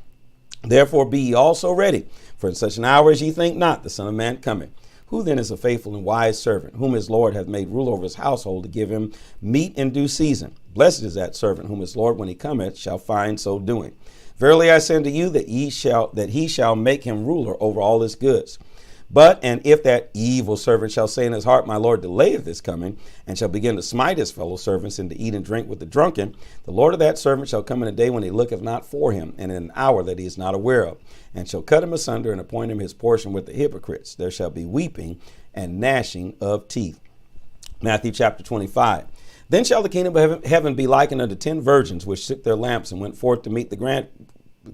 Therefore be ye also ready, for in such an hour as ye think not, the Son of Man cometh. Who then is a faithful and wise servant, whom his Lord hath made rule over his household to give him meat in due season? Blessed is that servant whom his Lord, when he cometh, shall find so doing. Verily I say unto you that he shall make him ruler over all his goods. But, and if that evil servant shall say in his heart, my Lord delayeth his coming, and shall begin to smite his fellow servants, and to eat and drink with the drunken, the Lord of that servant shall come in a day when he looketh not for him, and in an hour that he is not aware of, and shall cut him asunder, and appoint him his portion with the hypocrites. There shall be weeping and gnashing of teeth. Matthew chapter 25. Then shall the kingdom of heaven be likened unto 10 virgins, which took their lamps and went forth to meet the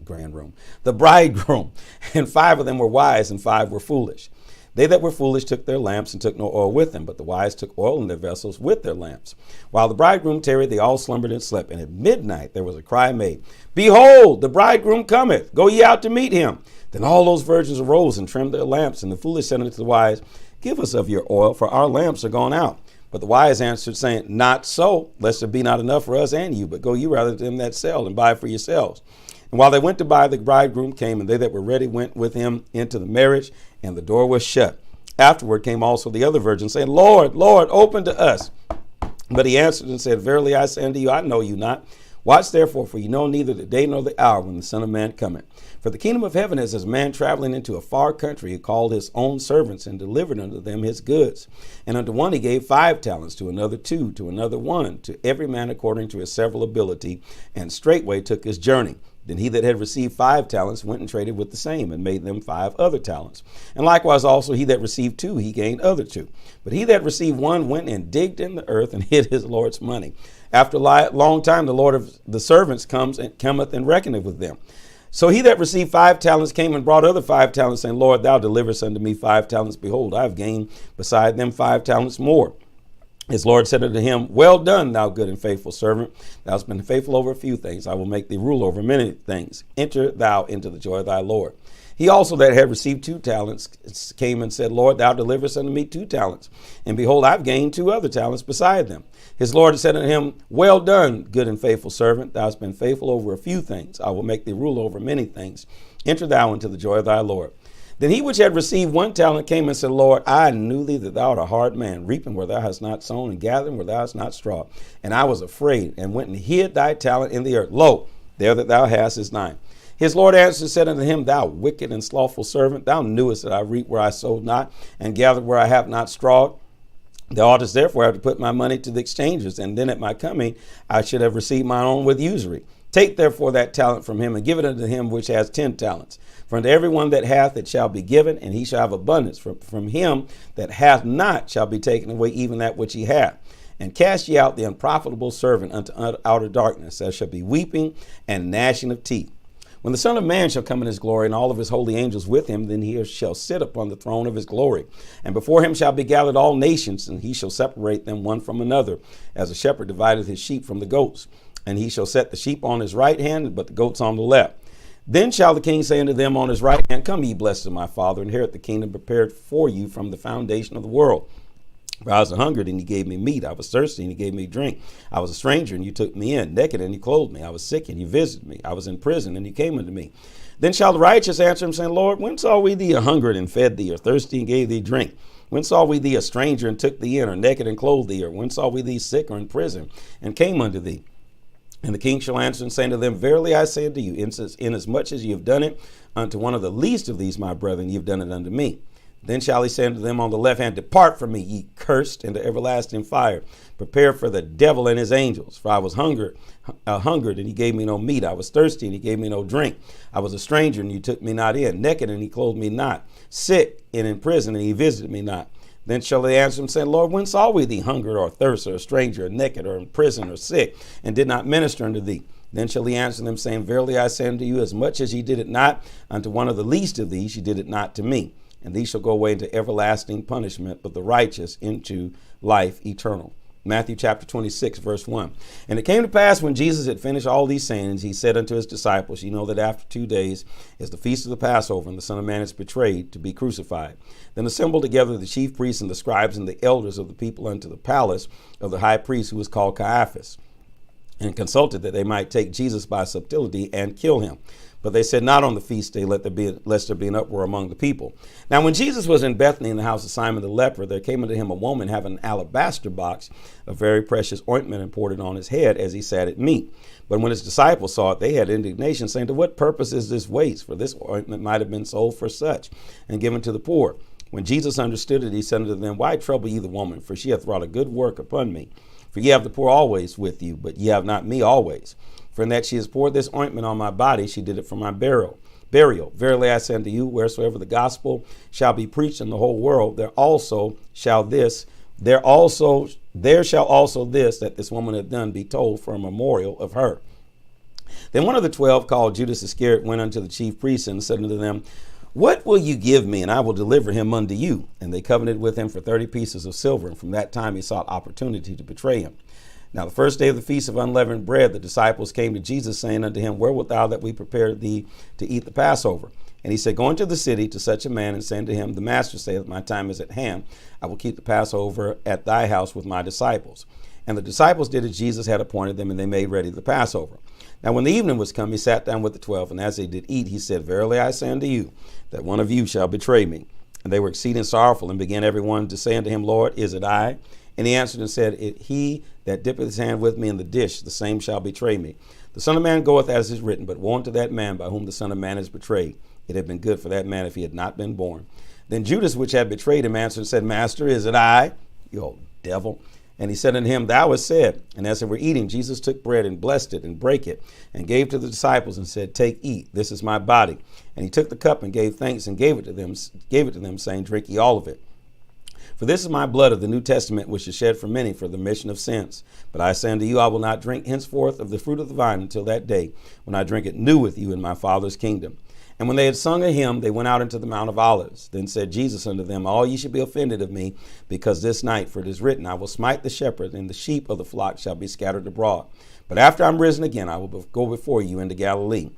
bridegroom. And 5 of them were wise, and 5 were foolish. They that were foolish took their lamps and took no oil with them, but the wise took oil in their vessels with their lamps. While the bridegroom tarried, they all slumbered and slept. And at midnight there was a cry made, Behold, the bridegroom cometh, go ye out to meet him. Then all those virgins arose and trimmed their lamps. And the foolish said unto the wise, Give us of your oil, for our lamps are gone out. But the wise answered, saying, Not so, lest there be not enough for us and you, but go ye rather to them that sell, and buy for yourselves. And while they went to buy, the bridegroom came, and they that were ready went with him into the marriage, and the door was shut. Afterward came also the other virgins, saying, Lord, Lord, open to us. But he answered and said, Verily I say unto you, I know you not. Watch therefore, for you know neither the day nor the hour when the Son of Man cometh. For the kingdom of heaven is as a man traveling into a far country, who called his own servants and delivered unto them his goods. And unto one he gave 5 talents, to another 2, to another 1, to every man according to his several ability, and straightway took his journey. Then he that had received 5 talents went and traded with the same, and made them 5 other talents. And likewise also he that received 2, he gained other 2. But he that received 1 went and digged in the earth and hid his Lord's money. After a long time the Lord of the servants cometh and reckoneth with them. So he that received 5 talents came and brought other 5 talents, saying, Lord, thou deliverest unto me 5 talents. Behold, I have gained beside them 5 talents more. His Lord said unto him, Well done, thou good and faithful servant. Thou hast been faithful over a few things. I will make thee rule over many things. Enter thou into the joy of thy Lord. He also that had received 2 talents came and said, Lord, thou deliverest unto me 2 talents. And behold, I've gained 2 other talents beside them. His Lord said unto him, Well done, good and faithful servant. Thou hast been faithful over a few things. I will make thee rule over many things. Enter thou into the joy of thy Lord. Then he which had received 1 talent came and said, Lord, I knew thee that thou art a hard man, reaping where thou hast not sown, and gathering where thou hast not strawed. And I was afraid, and went and hid thy talent in the earth. Lo, there that thou hast is thine. His Lord answered and said unto him, Thou wicked and slothful servant, thou knewest that I reap where I sowed not, and gathered where I have not strawed. Thou oughtest therefore have to put my money to the exchangers, and then at my coming I should have received mine own with usury. Take therefore that talent from him, and give it unto him which has 10 talents. For unto every one that hath it shall be given, and he shall have abundance. From him that hath not shall be taken away even that which he hath. And cast ye out the unprofitable servant unto outer darkness. There shall be weeping and gnashing of teeth. When the Son of Man shall come in his glory, and all of his holy angels with him, then he shall sit upon the throne of his glory. And before him shall be gathered all nations, and he shall separate them one from another, as a shepherd divideth his sheep from the goats. And he shall set the sheep on his right hand, but the goats on the left. Then shall the king say unto them on his right hand, Come ye blessed of my Father, inherit the kingdom prepared for you from the foundation of the world. For I was hungered, and you gave me meat. I was thirsty, and you gave me drink. I was a stranger, and you took me in. Naked, and you clothed me. I was sick, and you visited me. I was in prison, and you came unto me. Then shall the righteous answer him, saying, Lord, when saw we thee a hungered, and fed thee, or thirsty, and gave thee drink? When saw we thee a stranger, and took thee in, or naked, and clothed thee? Or when saw we thee sick, or in prison, and came unto thee? And the king shall answer and say unto them, Verily I say unto you, inasmuch as ye have done it unto one of the least of these my brethren, ye have done it unto me. Then shall he say unto them on the left hand, Depart from me, ye cursed, into everlasting fire, prepared for the devil and his angels. For I was hungered, and ye gave me no meat. I was thirsty, and ye gave me no drink. I was a stranger, and ye took me not in. Naked, and ye clothed me not. Sick, and in prison, and ye visited me not. Then shall they answer him, saying, Lord, when saw we thee hungered, or thirst, or a stranger, or naked, or in prison, or sick, and did not minister unto thee? Then shall he answer them, saying, Verily I say unto you, as much as ye did it not unto one of the least of these, ye did it not to me. and these shall go away into everlasting punishment, but the righteous into life eternal. Matthew chapter 26, verse 1. And it came to pass when Jesus had finished all these sayings, he said unto his disciples, you know that after 2 days is the feast of the Passover, and the Son of Man is betrayed to be crucified. Then assembled together the chief priests and the scribes and the elders of the people unto the palace of the high priest, who was called Caiaphas, and consulted that they might take Jesus by subtlety and kill him. But they said, not on the feast day, lest there be an uproar among the people. Now when Jesus was in Bethany in the house of Simon the leper, there came unto him a woman having an alabaster box of very precious ointment, and poured it on his head as he sat at meat. But when his disciples saw it, they had indignation, saying, to what purpose is this waste? For this ointment might have been sold for such, and given to the poor. When Jesus understood it, he said unto them, why trouble ye the woman? For she hath wrought a good work upon me. For ye have the poor always with you, but ye have not me always. For in that she has poured this ointment on my body, she did it for my burial. Verily I say unto you, wheresoever the gospel shall be preached in the whole world, there shall also this that this woman hath done be told for a memorial of her. Then one of the 12, called Judas Iscariot, went unto the chief priests and said unto them, what will you give me, and I will deliver him unto you? And they covenanted with him for 30 pieces of silver, and from that time he sought opportunity to betray him. Now the first day of the feast of unleavened bread, the disciples came to Jesus, saying unto him, where wilt thou that we prepare thee to eat the Passover? And he said, go into the city to such a man, and say unto him, the master saith, my time is at hand. I will keep the Passover at thy house with my disciples. And the disciples did as Jesus had appointed them, and they made ready the Passover. Now when the evening was come, he sat down with the 12, and as they did eat, he said, verily I say unto you, that one of you shall betray me. And they were exceeding sorrowful, and began every one to say unto him, Lord, is it I? And he answered and said, he that dippeth his hand with me in the dish, the same shall betray me. The Son of Man goeth as is written, but woe unto that man by whom the Son of Man is betrayed. It had been good for that man if he had not been born. Then Judas, which had betrayed him, answered and said, Master, is it I? You old devil. And he said unto him, thou hast said. And as they were eating, Jesus took bread and blessed it and brake it and gave to the disciples and said, take, eat, this is my body. And he took the cup and gave thanks and gave it to them, saying, drink ye all of it. For this is my blood of the New Testament, which is shed for many for the remission of sins. But I say unto you, I will not drink henceforth of the fruit of the vine until that day, when I drink it new with you in my Father's kingdom. And when they had sung a hymn, they went out into the Mount of Olives. Then said Jesus unto them, all ye should be offended of me, because this night, for it is written, I will smite the shepherd, and the sheep of the flock shall be scattered abroad. But after I am risen again, I will go before you into Galilee.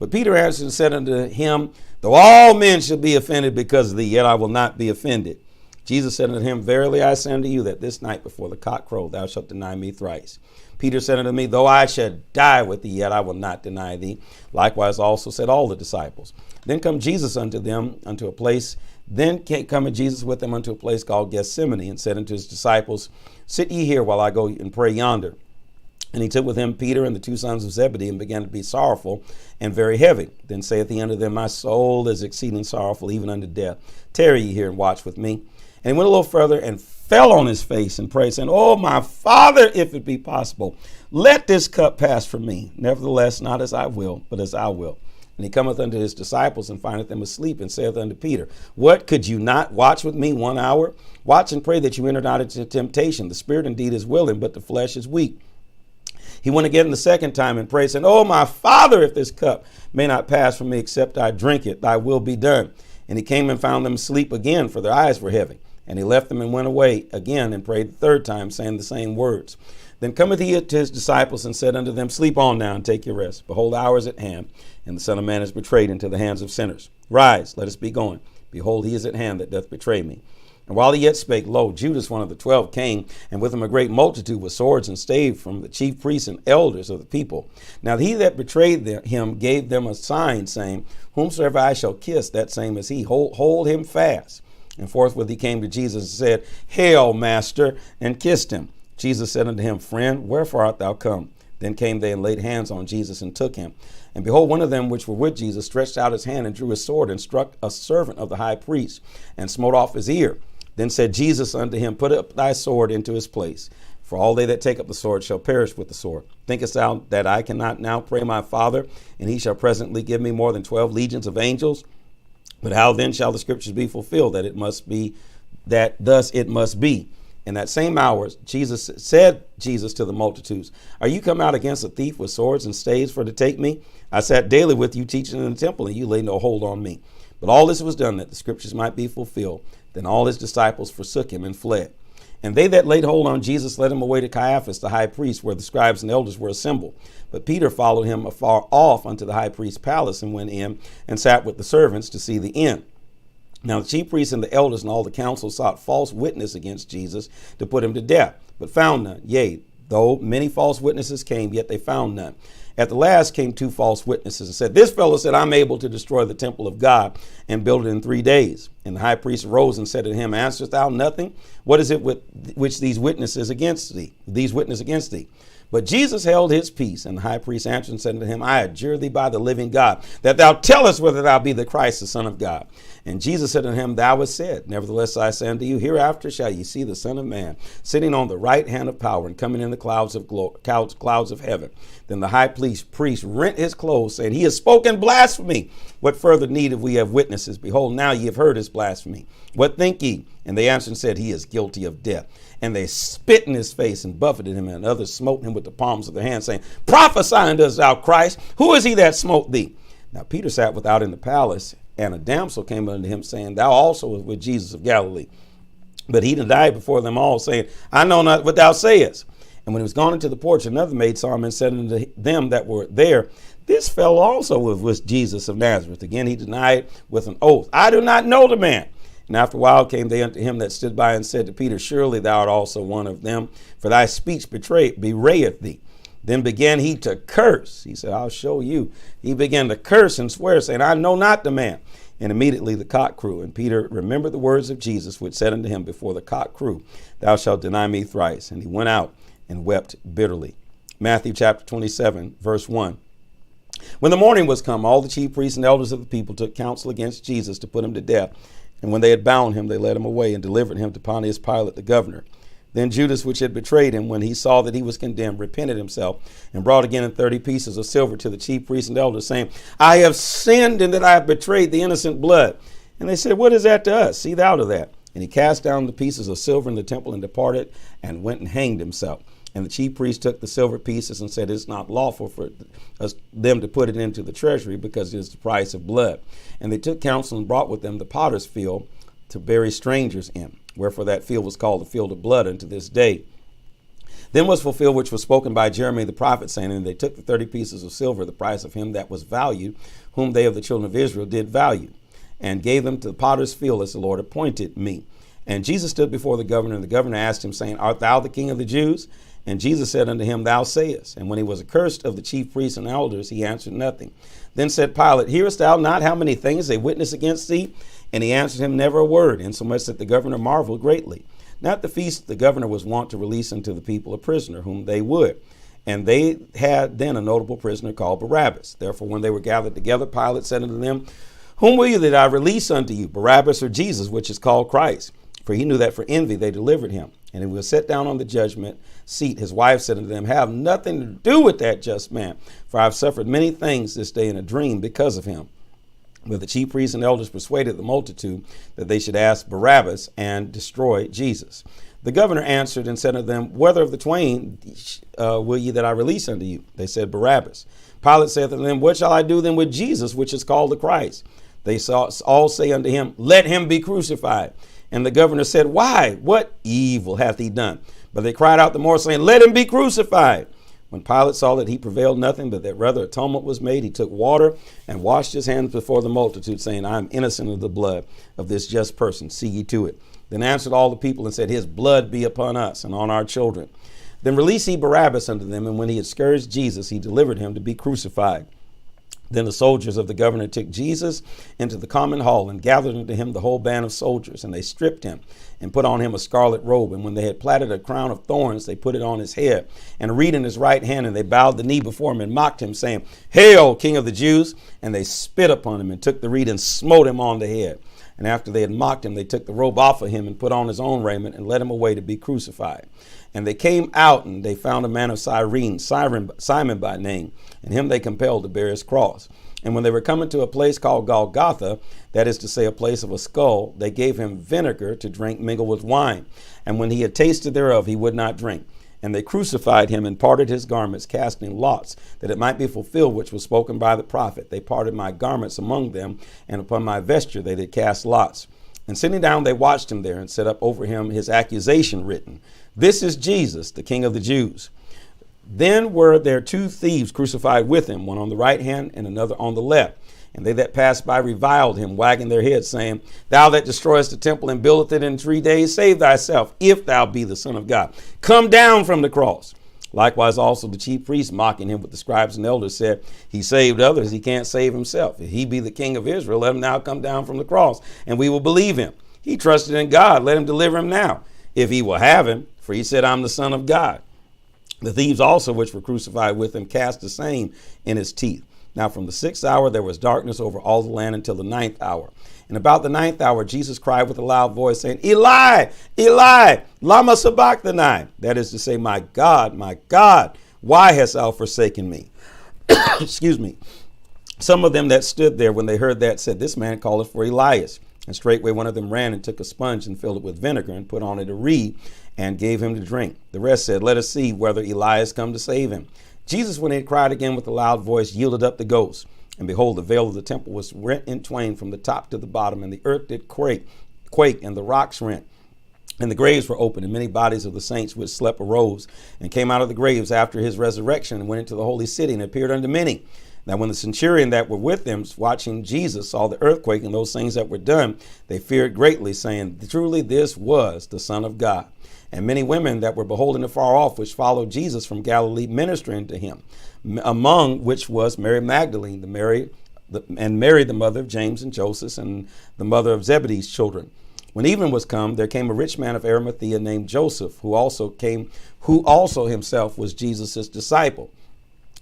But Peter answered and said unto him, though all men should be offended because of thee, yet I will not be offended. Jesus said unto him, verily I say unto you, that this night before the cock crow thou shalt deny me thrice. Peter said unto me, though I should die with thee, yet I will not deny thee. Likewise also said all the disciples. Then come Jesus unto them unto a place. Then cometh Jesus with them unto a place called Gethsemane, and said unto his disciples, sit ye here while I go and pray yonder. And he took with him Peter and the 2 sons of Zebedee, and began to be sorrowful and very heavy. Then saith he unto them, my soul is exceeding sorrowful, even unto death. Tarry ye here and watch with me. And he went a little further and fell on his face and prayed, saying, oh, my Father, if it be possible, let this cup pass from me. Nevertheless, not as I will, but as thou wilt. And he cometh unto his disciples and findeth them asleep, and saith unto Peter, what, could you not watch with me 1 hour? Watch and pray that you enter not into temptation. The spirit indeed is willing, but the flesh is weak. He went again the second time and prayed, saying, oh, my Father, if this cup may not pass from me, except I drink it, thy will be done. And he came and found them asleep again, for their eyes were heavy. And he left them and went away again and prayed the third time, saying the same words. Then cometh he to his disciples and said unto them, sleep on now and take your rest. Behold, the hour is at hand, and the Son of Man is betrayed into the hands of sinners. Rise, let us be going. Behold, he is at hand that doth betray me. And while he yet spake, lo, Judas, one of the 12, came, and with him a great multitude with swords and staves from the chief priests and elders of the people. Now he that betrayed him gave them a sign, saying, whomsoever I shall kiss, that same is he. Hold him fast. And forthwith he came to Jesus and said, hail, Master, and kissed him. Jesus said unto him, friend, wherefore art thou come? Then came they and laid hands on Jesus and took him. And behold, one of them which were with Jesus stretched out his hand and drew his sword and struck a servant of the high priest and smote off his ear. Then said Jesus unto him, put up thy sword into his place. For all they that take up the sword shall perish with the sword. Thinkest thou that I cannot now pray my Father, and he shall presently give me more than 12 legions of angels? But how then shall the scriptures be fulfilled, that thus it must be? In that same hour, said Jesus to the multitudes, are you come out against a thief with swords and staves for to take me? I sat daily with you teaching in the temple, and you laid no hold on me. But all this was done that the scriptures might be fulfilled. Then all his disciples forsook him and fled. And they that laid hold on Jesus led him away to Caiaphas, the high priest, where the scribes and elders were assembled. But Peter followed him afar off unto the high priest's palace, and went in and sat with the servants to see the end. Now the chief priests and the elders and all the council sought false witness against Jesus to put him to death, but found none. Yea, though many false witnesses came, yet they found none. At the last came 2 false witnesses and said, This fellow said, I'm able to destroy the temple of God and build it in 3 days. And the high priest arose and said to him, Answerest thou nothing? What is it with which these witness against thee? But Jesus held his peace, and the high priest answered and said unto him, I adjure thee by the living God, that thou tell us whether thou be the Christ, the Son of God. And Jesus said unto him, Thou hast said. Nevertheless I say unto you, hereafter shall ye see the Son of Man sitting on the right hand of power, and coming in the clouds of heaven. Then the high priest rent his clothes, saying, He has spoken blasphemy. What further need have we of witnesses? Behold, now ye have heard his blasphemy. What think ye? And they answered and said, He is guilty of death. And they spit in his face and buffeted him, and others smote him with the palms of their hands, saying, Prophesy unto us, thou Christ. Who is he that smote thee? Now Peter sat without in the palace, and a damsel came unto him, saying, Thou also was with Jesus of Galilee. But he denied before them all, saying, I know not what thou sayest. And when he was gone into the porch, another maid saw him and said unto them that were there, This fellow also was with Jesus of Nazareth. Again he denied with an oath, I do not know the man. And after a while came they unto him that stood by and said to Peter, Surely thou art also one of them, for thy speech bewrayeth thee. Then began he to curse. He said, I'll show you. He began to curse and swear, saying, I know not the man. And immediately the cock crew. And Peter remembered the words of Jesus, which said unto him, Before the cock crew, thou shalt deny me thrice. And he went out and wept bitterly. Matthew chapter 27, verse 1. When the morning was come, all the chief priests and elders of the people took counsel against Jesus to put him to death. And when they had bound him, they led him away and delivered him to Pontius Pilate the governor. Then Judas, which had betrayed him, when he saw that he was condemned, repented himself and brought again 30 pieces of silver to the chief priests and elders, saying, I have sinned in that I have betrayed the innocent blood. And they said, What is that to us? See thou to that. And he cast down the pieces of silver in the temple and departed and went and hanged himself. And the chief priest took the silver pieces and said, It's not lawful for them to put it into the treasury, because it is the price of blood. And they took counsel and brought with them the potter's field to bury strangers in. Wherefore that field was called the field of blood unto this day. Then was fulfilled which was spoken by Jeremiah the prophet, saying, And they took the 30 pieces of silver, the price of him that was valued, whom they of the children of Israel did value, and gave them to the potter's field as the Lord appointed me. And Jesus stood before the governor, and the governor asked him, saying, Art thou the king of the Jews? And Jesus said unto him, Thou sayest. And when he was accursed of the chief priests and elders, he answered nothing. Then said Pilate, Hearest thou not how many things they witness against thee? And he answered him never a word, insomuch that the governor marveled greatly. Now at the feast the governor was wont to release unto the people a prisoner, whom they would. And they had then a notable prisoner called Barabbas. Therefore when they were gathered together, Pilate said unto them, Whom will you that I release unto you, Barabbas or Jesus, which is called Christ? For he knew that for envy they delivered him. And when he was set down on the judgment seat, his wife said unto them, Have nothing to do with that just man, for I have suffered many things this day in a dream because of him. But the chief priests and elders persuaded the multitude that they should ask Barabbas and destroy Jesus. The governor answered and said unto them, Whether of the twain will ye that I release unto you? They said, Barabbas. Pilate saith unto them, What shall I do then with Jesus, which is called the Christ? They all say unto him, Let him be crucified. And the governor said, Why? What evil hath he done? But they cried out the more, saying, Let him be crucified. When Pilate saw that he prevailed nothing, but that rather a tumult was made, he took water and washed his hands before the multitude, saying, I am innocent of the blood of this just person. See ye to it. Then answered all the people and said, His blood be upon us and on our children. Then released he Barabbas unto them, and when he had scourged Jesus, he delivered him to be crucified. Then the soldiers of the governor took Jesus into the common hall and gathered unto him the whole band of soldiers. And they stripped him and put on him a scarlet robe. And when they had platted a crown of thorns, they put it on his head and a reed in his right hand. And they bowed the knee before him and mocked him, saying, Hail, King of the Jews! And they spit upon him and took the reed and smote him on the head. And after they had mocked him, they took the robe off of him and put on his own raiment and led him away to be crucified. And they came out, and they found a man of Cyrene, Simon by name, and him they compelled to bear his cross. And when they were coming to a place called Golgotha, that is to say, a place of a skull, they gave him vinegar to drink mingled with wine. And when he had tasted thereof, he would not drink. And they crucified him and parted his garments, casting lots, that it might be fulfilled which was spoken by the prophet. They parted my garments among them, and upon my vesture they did cast lots. And sitting down, they watched him there, and set up over him his accusation written, This is Jesus, the King of the Jews. Then were there two thieves crucified with him, one on the right hand and another on the left. And they that passed by reviled him, wagging their heads, saying, Thou that destroyest the temple and buildeth it in 3 days, save thyself, if thou be the Son of God. Come down from the cross. Likewise also the chief priests, mocking him with the scribes and elders, said, He saved others, he can't save himself. If he be the King of Israel, let him now come down from the cross, and we will believe him. He trusted in God, let him deliver him now, if he will have him, for he said, I'm the Son of God. The thieves also, which were crucified with him, cast the same in his teeth. Now from the 6th hour there was darkness over all the land until the 9th hour. And about the 9th hour Jesus cried with a loud voice, saying, Eli, Eli, lama sabachthani. That is to say, my God, why hast thou forsaken me? Excuse me. Some of them that stood there when they heard that said, This man calleth for Elias. And straightway one of them ran and took a sponge and filled it with vinegar and put on it a reed and gave him to drink. The rest said, Let us see whether Elias come to save him. Jesus, when he had cried again with a loud voice, yielded up the ghost. And behold, the veil of the temple was rent in twain from the top to the bottom, and the earth did quake, and the rocks rent. And the graves were opened, and many bodies of the saints which slept arose, and came out of the graves after his resurrection, and went into the holy city, and appeared unto many. Now when the centurion that were with them, watching Jesus, saw the earthquake and those things that were done, they feared greatly, saying, Truly this was the Son of God. And many women that were beholding afar off, which followed Jesus from Galilee, ministering to him, among which was Mary Magdalene, and Mary, the mother of James and Joseph, and the mother of Zebedee's children. When evening was come, there came a rich man of Arimathea named Joseph, who also himself was Jesus' disciple.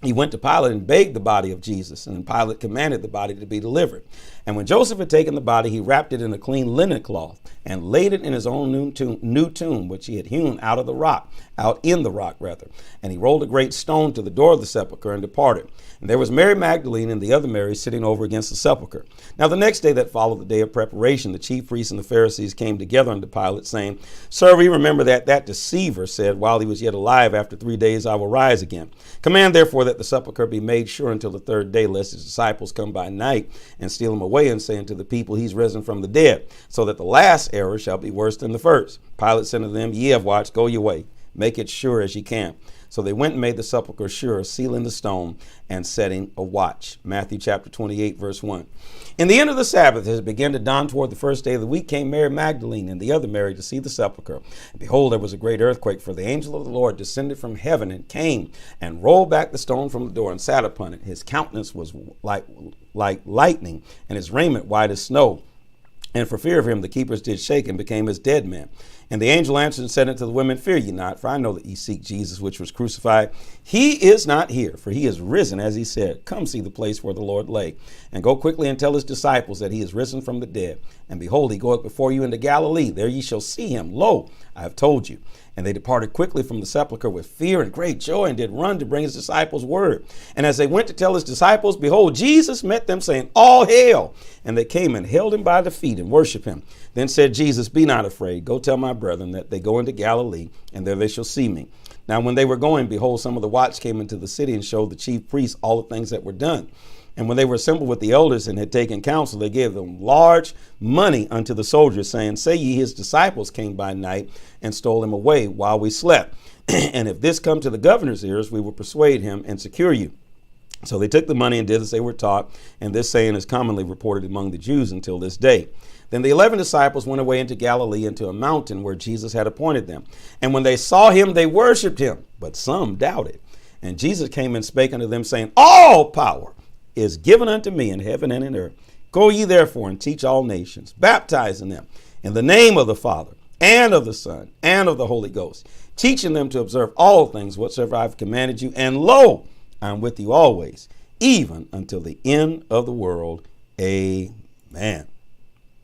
He went to Pilate and begged the body of Jesus, and Pilate commanded the body to be delivered. And when Joseph had taken the body, he wrapped it in a clean linen cloth and laid it in his own new tomb, which he had hewn out in the rock. And he rolled a great stone to the door of the sepulchre and departed. And there was Mary Magdalene and the other Mary sitting over against the sepulchre. Now the next day that followed the day of preparation, the chief priests and the Pharisees came together unto Pilate, saying, Sir, we remember that deceiver said, while he was yet alive, after 3 days I will rise again. Command therefore that the sepulchre be made sure until the 3rd day, lest his disciples come by night and steal him away, and say unto the people, He's risen from the dead, so that the last error shall be worse than the first. Pilate said unto them, Ye have watched, go your way, make it sure as ye can. So they went and made the sepulchre sure, sealing the stone and setting a watch. Matthew chapter 28, verse 1. In the end of the Sabbath, as it began to dawn toward the 1st day of the week, came Mary Magdalene and the other Mary to see the sepulchre. And behold, there was a great earthquake, for the angel of the Lord descended from heaven and came and rolled back the stone from the door and sat upon it. His countenance was like lightning, and his raiment white as snow. And for fear of him, the keepers did shake and became as dead men. And the angel answered and said unto the women, Fear ye not, for I know that ye seek Jesus, which was crucified. He is not here, for he is risen, as he said. Come see the place where the Lord lay. And go quickly and tell his disciples that he is risen from the dead. And behold, he goeth before you into Galilee. There ye shall see him. Lo, I have told you. And they departed quickly from the sepulchre with fear and great joy, and did run to bring his disciples word. And as they went to tell his disciples, behold, Jesus met them, saying, All hail! And they came and held him by the feet and worshiped him. Then said Jesus, Be not afraid. Go tell my brethren that they go into Galilee, and there they shall see me. Now when they were going, behold, some of the watch came into the city and showed the chief priests all the things that were done. And when they were assembled with the elders and had taken counsel, they gave them large money unto the soldiers, saying, Say ye, his disciples came by night and stole him away while we slept. And if this come to the governor's ears, we will persuade him and secure you. So they took the money and did as they were taught. And this saying is commonly reported among the Jews until this day. Then the 11 disciples went away into Galilee, into a mountain where Jesus had appointed them. And when they saw him, they worshipped him, but some doubted. And Jesus came and spake unto them, saying, All power is given unto me in heaven and in earth. Go ye therefore and teach all nations, baptizing them in the name of the Father and of the Son and of the Holy Ghost, teaching them to observe all things whatsoever I have commanded you. And lo, I am with you always, even until the end of the world. Amen.